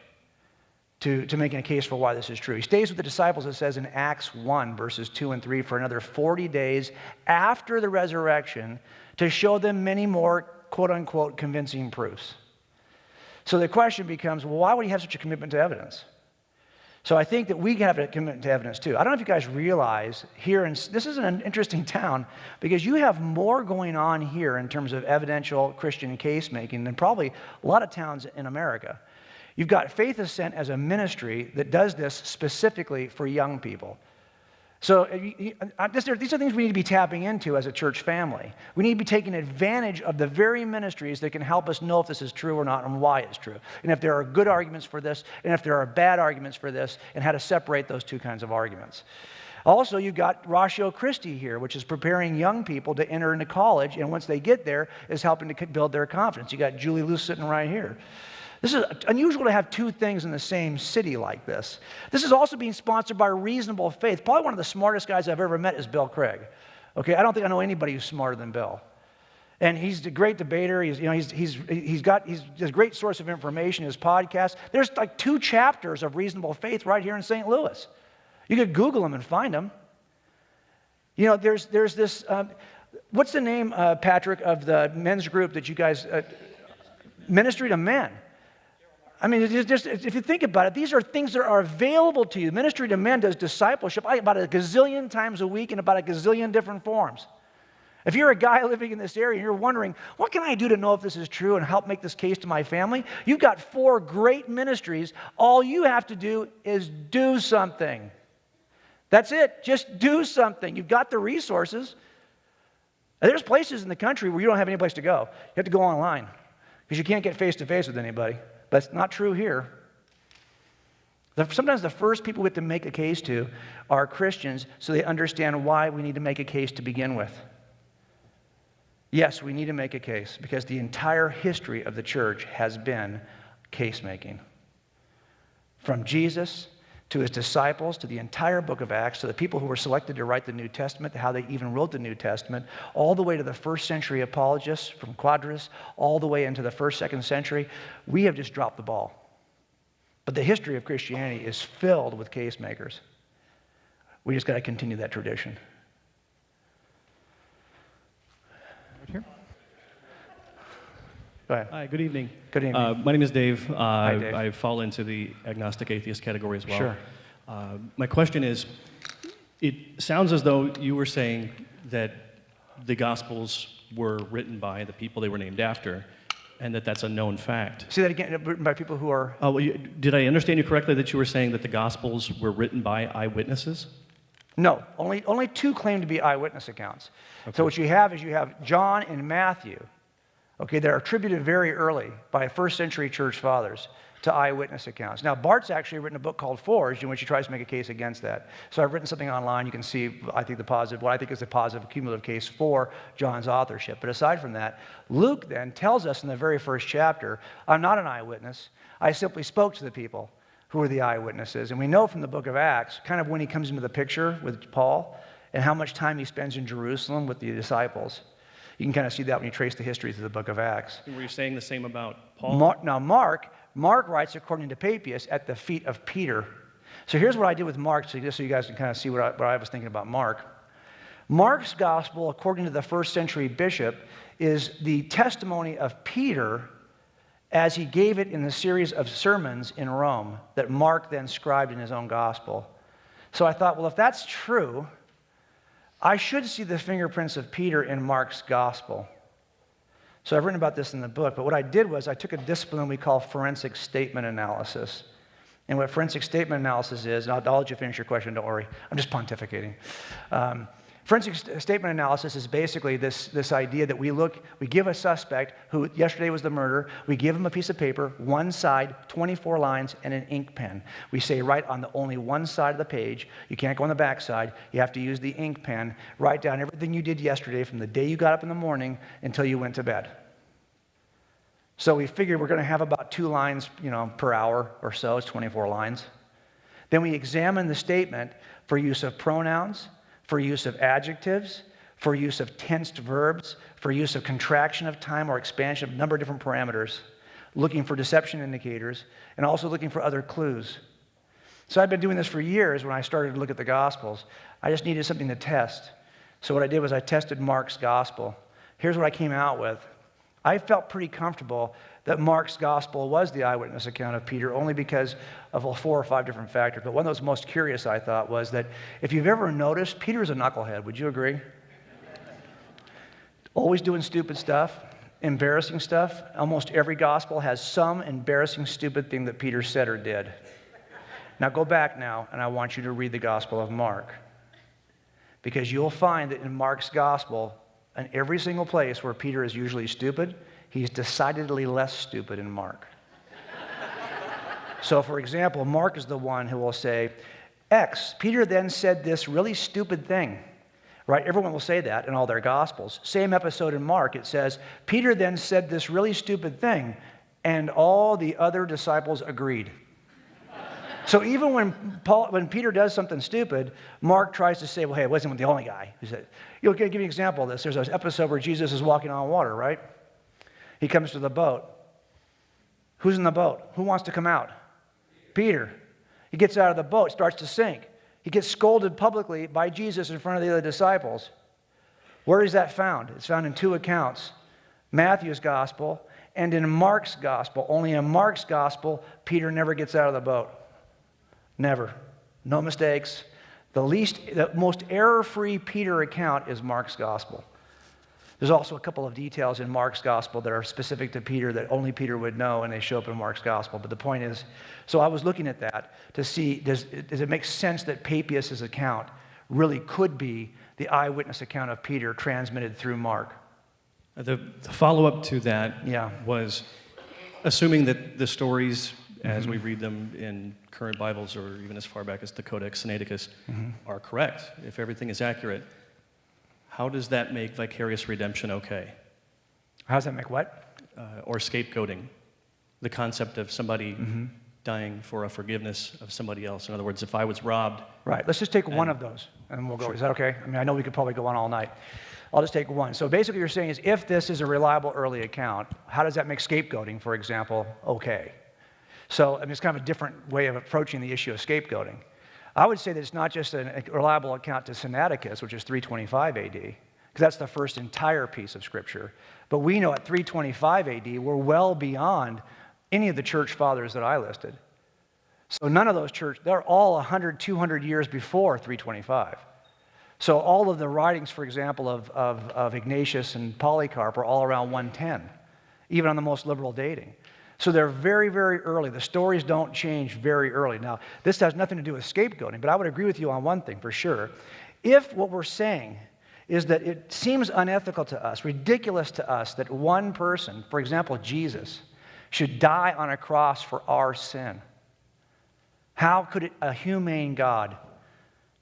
to making a case for why this is true. He stays with the disciples, it says in Acts 1, verses 2 and 3, for another 40 days after the resurrection to show them many more, quote-unquote, convincing proofs. So the question becomes, well, why would he have such a commitment to evidence? So I think that we have a commitment to evidence too. I don't know if you guys realize here, this is an interesting town because you have more going on here in terms of evidential Christian case making than probably a lot of towns in America. You've got Faith Ascent as a ministry that does this specifically for young people. So these are things we need to be tapping into as a church family. We need to be taking advantage of the very ministries that can help us know if this is true or not and why it's true. And if there are good arguments for this, and if there are bad arguments for this, and how to separate those two kinds of arguments. Also, you've got Ratio Christi here, which is preparing young people to enter into college, and once they get there, is helping to build their confidence. You got Julie Lou sitting right here. This is unusual to have two things in the same city like this. This is also being sponsored by Reasonable Faith. Probably one of the smartest guys I've ever met is Bill Craig. Okay, I don't think I know anybody who's smarter than Bill. And he's a great debater. He's a great source of information. His podcast. There's like 2 chapters of Reasonable Faith right here in St. Louis. You could Google them and find them. You know, there's this. What's the name, Patrick, of the men's group that you guys Ministry to Men? I mean, it's just, if you think about it, these are things that are available to you. Ministry to Men does discipleship about a gazillion times a week in about a gazillion different forms. If you're a guy living in this area and you're wondering, what can I do to know if this is true and help make this case to my family? You've got 4 great ministries. All you have to do is do something. That's it. Just do something. You've got the resources. And there's places in the country where you don't have any place to go. You have to go online because you can't get face-to-face with anybody. But it's not true here. Sometimes the first people we have to make a case to are Christians so they understand why we need to make a case to begin with. Yes, we need to make a case because the entire history of the church has been case making. From Jesus to his disciples, to the entire book of Acts, to the people who were selected to write the New Testament, to how they even wrote the New Testament, all the way to the first century apologists from Quadras, all the way into the first, second century, we have just dropped the ball. But the history of Christianity is filled with case makers. We just got to continue that tradition. Right here. Go ahead. Hi, good evening. Good evening. My name is Dave. Hi, Dave. I fall into the agnostic atheist category as well. Sure. My question is, it sounds as though you were saying that the Gospels were written by the people they were named after, and that that's a known fact. Say that again, written by people who are... Oh, well, did I understand you correctly that you were saying that the Gospels were written by eyewitnesses? No, only 2 claim to be eyewitness accounts. Okay. So what you have is you have John and Matthew. Okay, they're attributed very early by first century church fathers to eyewitness accounts. Now, Bart's actually written a book called Forged in which he tries to make a case against that. So I've written something online. You can see, what I think is the positive cumulative case for John's authorship. But aside from that, Luke then tells us in the very first chapter, I'm not an eyewitness. I simply spoke to the people who were the eyewitnesses. And we know from the book of Acts, kind of when he comes into the picture with Paul and how much time he spends in Jerusalem with the disciples. You can kind of see that when you trace the history through the book of Acts. Were you saying the same about Paul? Mark writes, according to Papias, at the feet of Peter. So here's what I did with Mark, just so you guys can kind of see what I was thinking about Mark. Mark's gospel, according to the first century bishop, is the testimony of Peter as he gave it in the series of sermons in Rome that Mark then scribed in his own gospel. So I thought, well, if that's true, I should see the fingerprints of Peter in Mark's gospel. So I've written about this in the book, but what I did was I took a discipline we call forensic statement analysis. And what forensic statement analysis is, and I'll let you finish your question, don't worry. I'm just pontificating. Forensic statement analysis is basically this idea that we give a suspect who yesterday was the murder, we give him a piece of paper, one side, 24 lines, and an ink pen. We say write on only one side of the page. You can't go on the back side. You have to use the ink pen. Write down everything you did yesterday from the day you got up in the morning until you went to bed. So we figured we're going to have about 2 lines, per hour or so. It's 24 lines. Then we examine the statement for use of pronouns, for use of adjectives, for use of tensed verbs, for use of contraction of time or expansion of a number of different parameters, looking for deception indicators, and also looking for other clues. So I've been doing this for years when I started to look at the Gospels. I just needed something to test. So what I did was I tested Mark's Gospel. Here's what I came out with. I felt pretty comfortable that Mark's gospel was the eyewitness account of Peter only because of 4 or 5 different factors. But one that was most curious, I thought, was that if you've ever noticed, Peter's a knucklehead. Would you agree? Always doing stupid stuff, embarrassing stuff. Almost every gospel has some embarrassing, stupid thing that Peter said or did. Now go back now, and I want you to read the Gospel of Mark. Because you'll find that in Mark's gospel, in every single place where Peter is usually stupid, he's decidedly less stupid in Mark. So, for example, Mark is the one who will say, X, Peter then said this really stupid thing. Right? Everyone will say that in all their gospels. Same episode in Mark, it says, Peter then said this really stupid thing, and all the other disciples agreed. So even when Peter does something stupid, Mark tries to say, well, hey, it wasn't the only guy. He said, give you an example of this. There's an episode where Jesus is walking on water, right? He comes to the boat. Who's in the boat? Who wants to come out? Peter. He gets out of the boat, starts to sink. He gets scolded publicly by Jesus in front of the other disciples. Where is that found? It's found in 2 accounts. Matthew's gospel and in Mark's gospel. Only in Mark's gospel, Peter never gets out of the boat. Never. No mistakes. The most error-free Peter account is Mark's gospel. There's also a couple of details in Mark's gospel that are specific to Peter that only Peter would know, and they show up in Mark's gospel. But the point is, so I was looking at that to see, does it make sense that Papias' account really could be the eyewitness account of Peter transmitted through Mark? The follow-up to that was, assuming that the stories, as we read them in current Bibles or even as far back as the Codex Sinaiticus, are correct, if everything is accurate, how does that make vicarious redemption okay? How does that make what? Or scapegoating. The concept of somebody dying for a forgiveness of somebody else. In other words, if I was robbed... Right, let's just take one of those, and we'll go. Sure. Is that okay? I mean, I know we could probably go on all night. I'll just take one. So basically what you're saying is, if this is a reliable early account, how does that make scapegoating, for example, okay? So, I mean, it's kind of a different way of approaching the issue of scapegoating. I would say that it's not just a reliable account to Sinaiticus, which is 325 AD, because that's the first entire piece of Scripture. But we know at 325 AD, we're well beyond any of the church fathers that I listed. So none of those they're all 100, 200 years before 325. So all of the writings, for example, of Ignatius and Polycarp are all around 110, even on the most liberal dating. So they're very, very early. The stories don't change very early. Now, this has nothing to do with scapegoating, but I would agree with you on one thing for sure. If what we're saying is that it seems unethical to us, ridiculous to us, that one person, for example, Jesus, should die on a cross for our sin, how could a humane God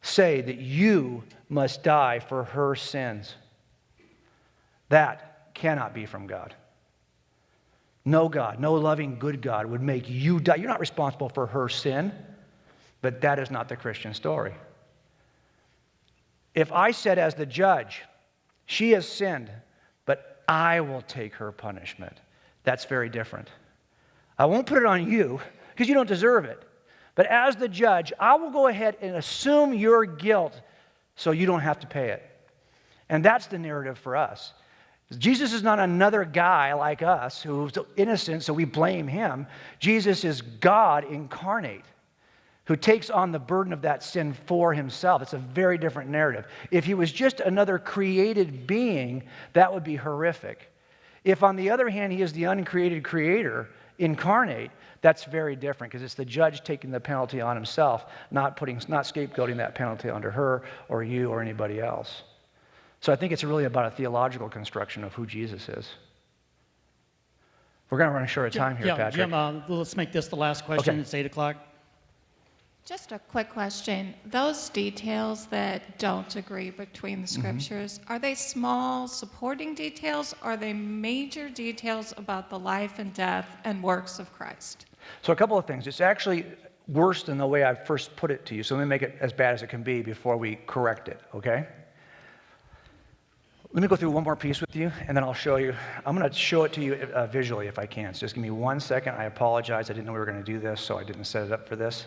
say that you must die for her sins? That cannot be from God. No God, no loving, good God would make you die. You're not responsible for her sin, but that is not the Christian story. If I said as the judge, she has sinned, but I will take her punishment, that's very different. I won't put it on you because you don't deserve it. But as the judge, I will go ahead and assume your guilt so you don't have to pay it. And that's the narrative for us. Jesus is not another guy like us who's innocent, so we blame him. Jesus is God incarnate who takes on the burden of that sin for himself. It's a very different narrative. If he was just another created being, that would be horrific. If, on the other hand, he is the uncreated creator incarnate, that's very different because it's the judge taking the penalty on himself, not scapegoating that penalty onto her or you or anybody else. So I think it's really about a theological construction of who Jesus is. We're going to run short of time here, Patrick. Jim, let's make this the last question. Okay. It's 8 o'clock. Just a quick question. Those details that don't agree between the scriptures, are they small supporting details, or are they major details about the life and death and works of Christ? So a couple of things. It's actually worse than the way I first put it to you, so let me make it as bad as it can be before we correct it, okay? Let me go through one more piece with you, and then I'll show you. I'm going to show it to you visually if I can. So just give me 1 second. I apologize. I didn't know we were going to do this, so I didn't set it up for this.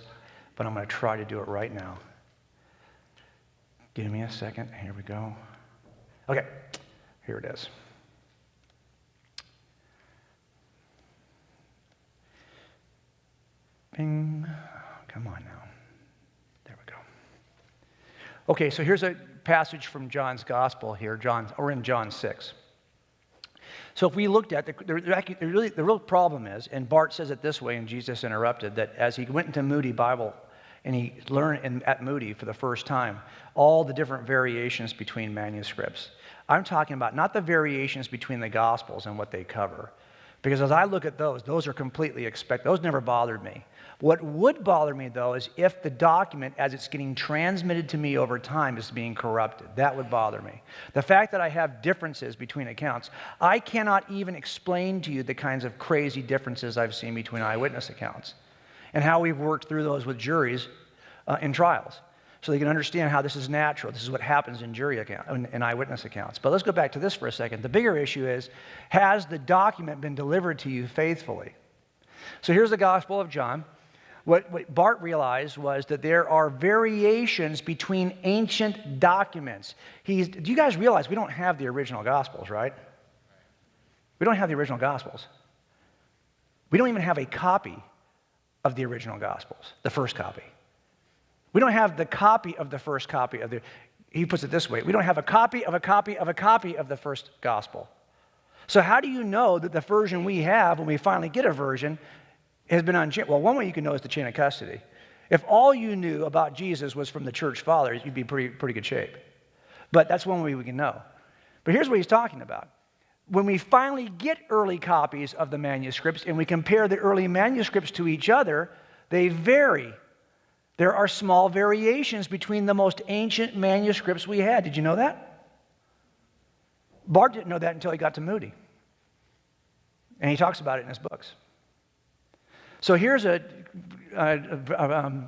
But I'm going to try to do it right now. Give me a second. Here we go. Okay, here it is. Ping. Come on now. There we go. Okay, so here's a passage from John's Gospel here. We're in John 6. So if we looked at the real problem is, and Bart says it this way, and Jesus interrupted, that as he went into Moody Bible and he learned at Moody for the first time all the different variations between manuscripts. I'm talking about not the variations between the Gospels and what they cover. Because as I look at those are completely expected. Those never bothered me. What would bother me, though, is if the document, as it's getting transmitted to me over time, is being corrupted. That would bother me. The fact that I have differences between accounts, I cannot even explain to you the kinds of crazy differences I've seen between eyewitness accounts and how we've worked through those with juries in trials. So they can understand how this is natural. This is what happens in in eyewitness accounts. But let's go back to this for a second. The bigger issue is, has the document been delivered to you faithfully? So here's the Gospel of John. What Bart realized was that there are variations between ancient documents. Do you guys realize we don't have the original Gospels, right? We don't have the original Gospels. We don't even have a copy of the original Gospels, the first copy. We don't have the copy of the first copy of he puts it this way, we don't have a copy of a copy of a copy of the first gospel. So how do you know that the version we have, when we finally get a version, has been unchanged? Well, one way you can know is the chain of custody. If all you knew about Jesus was from the church fathers, you'd be pretty good shape. But that's one way we can know. But here's what he's talking about. When we finally get early copies of the manuscripts and we compare the early manuscripts to each other, they vary. There are small variations between the most ancient manuscripts we had. Did you know that? Bart didn't know that until he got to Moody. And he talks about it in his books. So here's a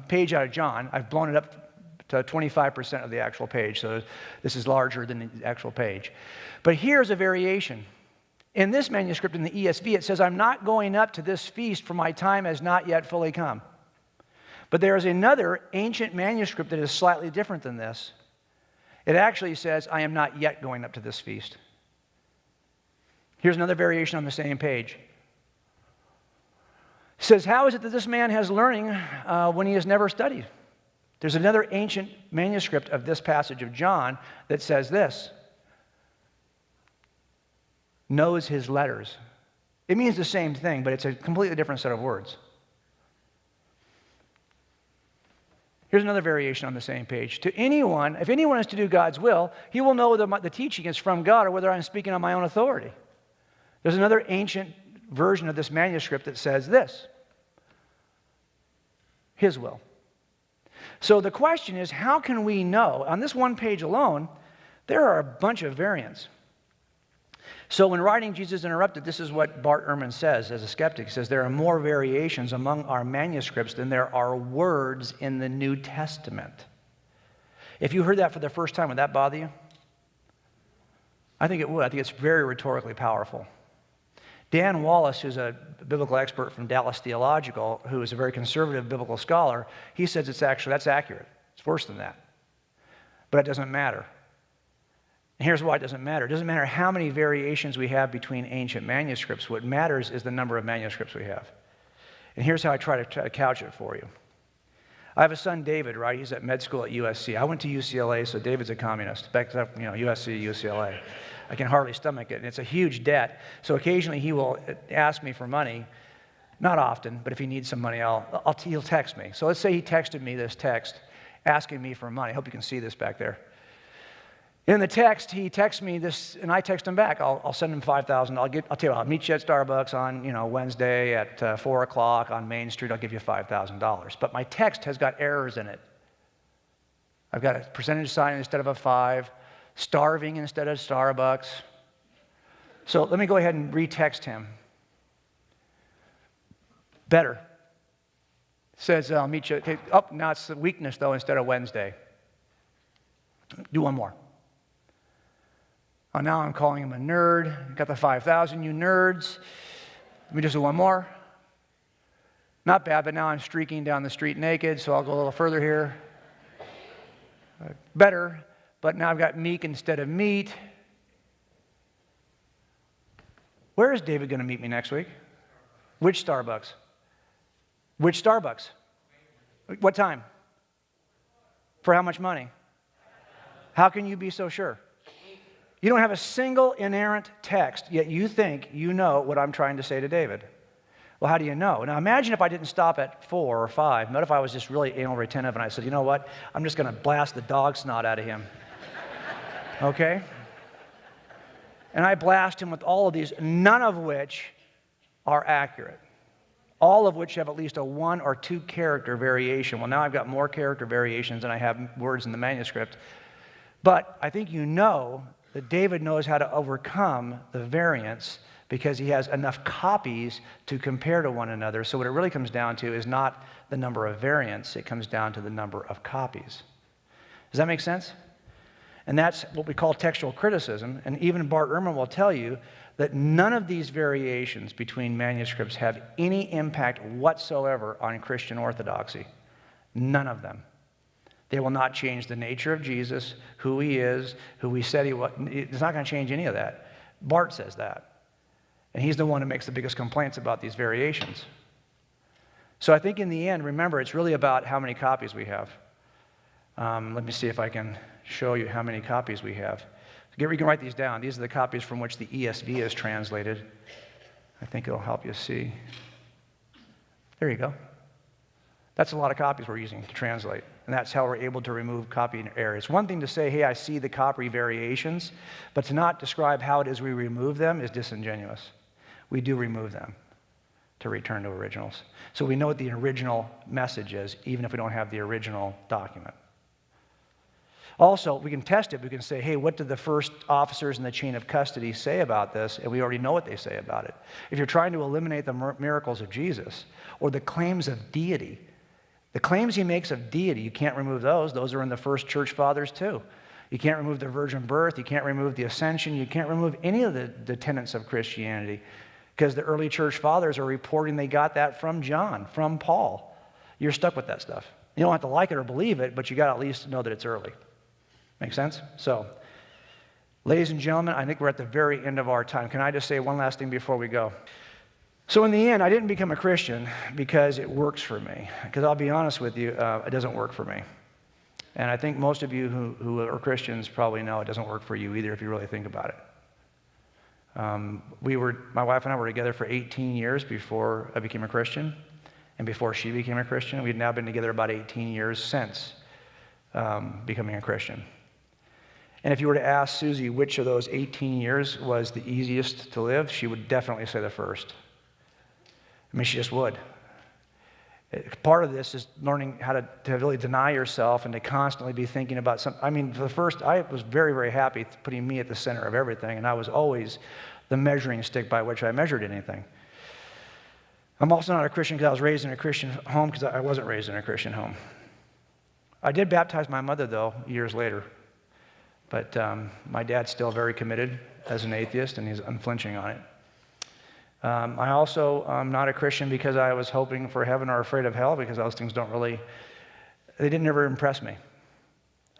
page out of John. I've blown it up to 25% of the actual page, so this is larger than the actual page. But here's a variation. In this manuscript, in the ESV, it says, "I'm not going up to this feast, for my time has not yet fully come." But there is another ancient manuscript that is slightly different than this. It actually says, "I am not yet going up to this feast." Here's another variation on the same page. It says, "How is it that this man has learning when he has never studied?" There's another ancient manuscript of this passage of John that says this, "knows his letters." It means the same thing, but it's a completely different set of words. Here's another variation on the same page. If anyone is to do God's will, he will know whether the teaching is from God or whether I'm speaking on my own authority. There's another ancient version of this manuscript that says this, his will. So the question is, how can we know? On this one page alone, there are a bunch of variants. So when writing Jesus Interrupted, this is what Bart Ehrman says as a skeptic. He says, there are more variations among our manuscripts than there are words in the New Testament. If you heard that for the first time, would that bother you? I think it would. I think it's very rhetorically powerful. Dan Wallace, who's a biblical expert from Dallas Theological, who is a very conservative biblical scholar, he says that's accurate. It's worse than that. But it doesn't matter. And here's why it doesn't matter. It doesn't matter how many variations we have between ancient manuscripts. What matters is the number of manuscripts we have. And here's how I try to couch it for you. I have a son, David, right? He's at med school at USC. I went to UCLA, so David's a communist. Back up, USC, UCLA. I can hardly stomach it, and it's a huge debt. So occasionally he will ask me for money. Not often, but if he needs some money, he'll text me. So let's say he texted me this text asking me for money. I hope you can see this back there. In the text, he texts me this, and I text him back. I'll send him $5,000. I'll tell you, I'll meet you at Starbucks on Wednesday at 4 o'clock on Main Street. I'll give you $5,000. But my text has got errors in it. I've got a percentage sign instead of a 5, starving instead of Starbucks. So let me go ahead and retext him. Better. Says, I'll meet you. Okay. Oh, now it's the weakness, though, instead of Wednesday. Do one more. Oh, now I'm calling him a nerd. Got the 5,000, you nerds. Let me just do one more. Not bad, but now I'm streaking down the street naked, so I'll go a little further here. Better, but now I've got meek instead of meat. Where is David going to meet me next week? Which Starbucks? Which Starbucks? What time? For how much money? How can you be so sure? You don't have a single inerrant text, yet you think you know what I'm trying to say to David. Well, how do you know? Now, imagine if I didn't stop at 4 or 5. What if I was just really anal retentive and I said, you know what? I'm just going to blast the dog snot out of him. Okay? And I blast him with all of these, none of which are accurate. All of which have at least a 1 or 2 character variation. Well, now I've got more character variations than I have words in the manuscript. But I think you know that David knows how to overcome the variance because he has enough copies to compare to one another. So what it really comes down to is not the number of variants, it comes down to the number of copies. Does that make sense? And that's what we call textual criticism. And even Bart Ehrman will tell you that none of these variations between manuscripts have any impact whatsoever on Christian orthodoxy. None of them. They will not change the nature of Jesus, who he is, who he said he was. It's not going to change any of that. Bart says that. And he's the one who makes the biggest complaints about these variations. So I think in the end, remember, it's really about how many copies we have. Let me see if I can show you how many copies we have. You can write these down. These are the copies from which the ESV is translated. I think it'll help you see. There you go. That's a lot of copies we're using to translate. And that's how we're able to remove copy errors. It's one thing to say, hey, I see the copy variations, but to not describe how it is we remove them is disingenuous. We do remove them to return to originals. So we know what the original message is, even if we don't have the original document. Also, we can test it. We can say, hey, what did the first officers in the chain of custody say about this? And we already know what they say about it. If you're trying to eliminate the miracles of Jesus or the claims of deity, the claims he makes of deity, you can't remove those. Those are in the first church fathers too. You can't remove the virgin birth. You can't remove the ascension. You can't remove any of the tenets of Christianity because the early church fathers are reporting they got that from John, from Paul. You're stuck with that stuff. You don't have to like it or believe it, but you got to at least know that it's early. Make sense? So, ladies and gentlemen, I think we're at the very end of our time. Can I just say one last thing before we go? So in the end, I didn't become a Christian because it works for me. Because I'll be honest with you, it doesn't work for me. And I think most of you who are Christians probably know it doesn't work for you either if you really think about it. My wife and I were together for 18 years before I became a Christian. And before she became a Christian, we'd now been together about 18 years since becoming a Christian. And if you were to ask Susie which of those 18 years was the easiest to live, she would definitely say the first. I mean, she just would. Part of this is learning how to really deny yourself and to constantly be thinking about something. I mean, for the first, I was very, very happy putting me at the center of everything, and I was always the measuring stick by which I measured anything. I'm also not a Christian because I was raised in a Christian home because I wasn't raised in a Christian home. I did baptize my mother, though, years later. But my dad's still very committed as an atheist, and he's unflinching on it. I also am not a Christian because I was hoping for heaven or afraid of hell, because those things they didn't ever impress me.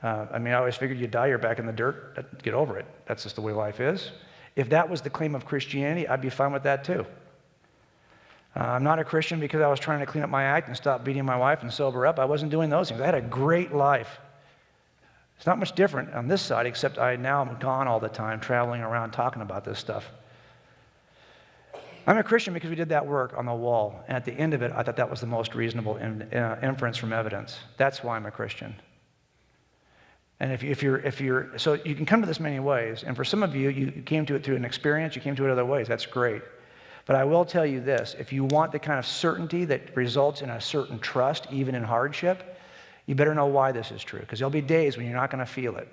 I always figured you die, you're back in the dirt, get over it. That's just the way life is. If that was the claim of Christianity, I'd be fine with that too. I'm not a Christian because I was trying to clean up my act and stop beating my wife and sober up. I wasn't doing those things. I had a great life. It's not much different on this side, except I now am gone all the time, traveling around talking about this stuff. I'm a Christian because we did that work on the wall, and at the end of it, I thought that was the most reasonable inference from evidence. That's why I'm a Christian. And so you can come to this many ways, and for some of you, you came to it through an experience, you came to it other ways. That's great. But I will tell you this, if you want the kind of certainty that results in a certain trust, even in hardship, you better know why this is true, because there'll be days when you're not going to feel it.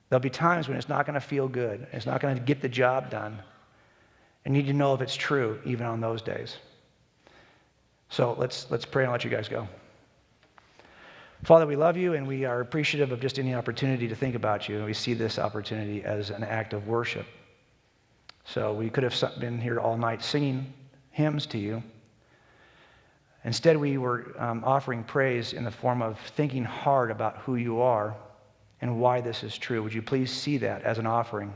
There'll be times when it's not going to feel good. It's not going to get the job done. And you need to know if it's true, even on those days. So let's pray and let you guys go. Father, we love you, and we are appreciative of just any opportunity to think about you. And we see this opportunity as an act of worship. So we could have been here all night singing hymns to you. Instead, we were offering praise in the form of thinking hard about who you are and why this is true. Would you please see that as an offering?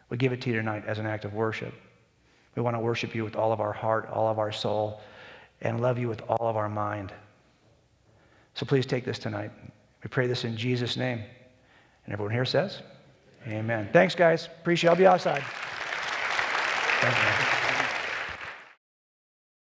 We give it to you tonight as an act of worship. We want to worship you with all of our heart, all of our soul, and love you with all of our mind. So please take this tonight. We pray this in Jesus' name. And everyone here says, amen. Thanks, guys. Appreciate it. I'll be outside. Thank you.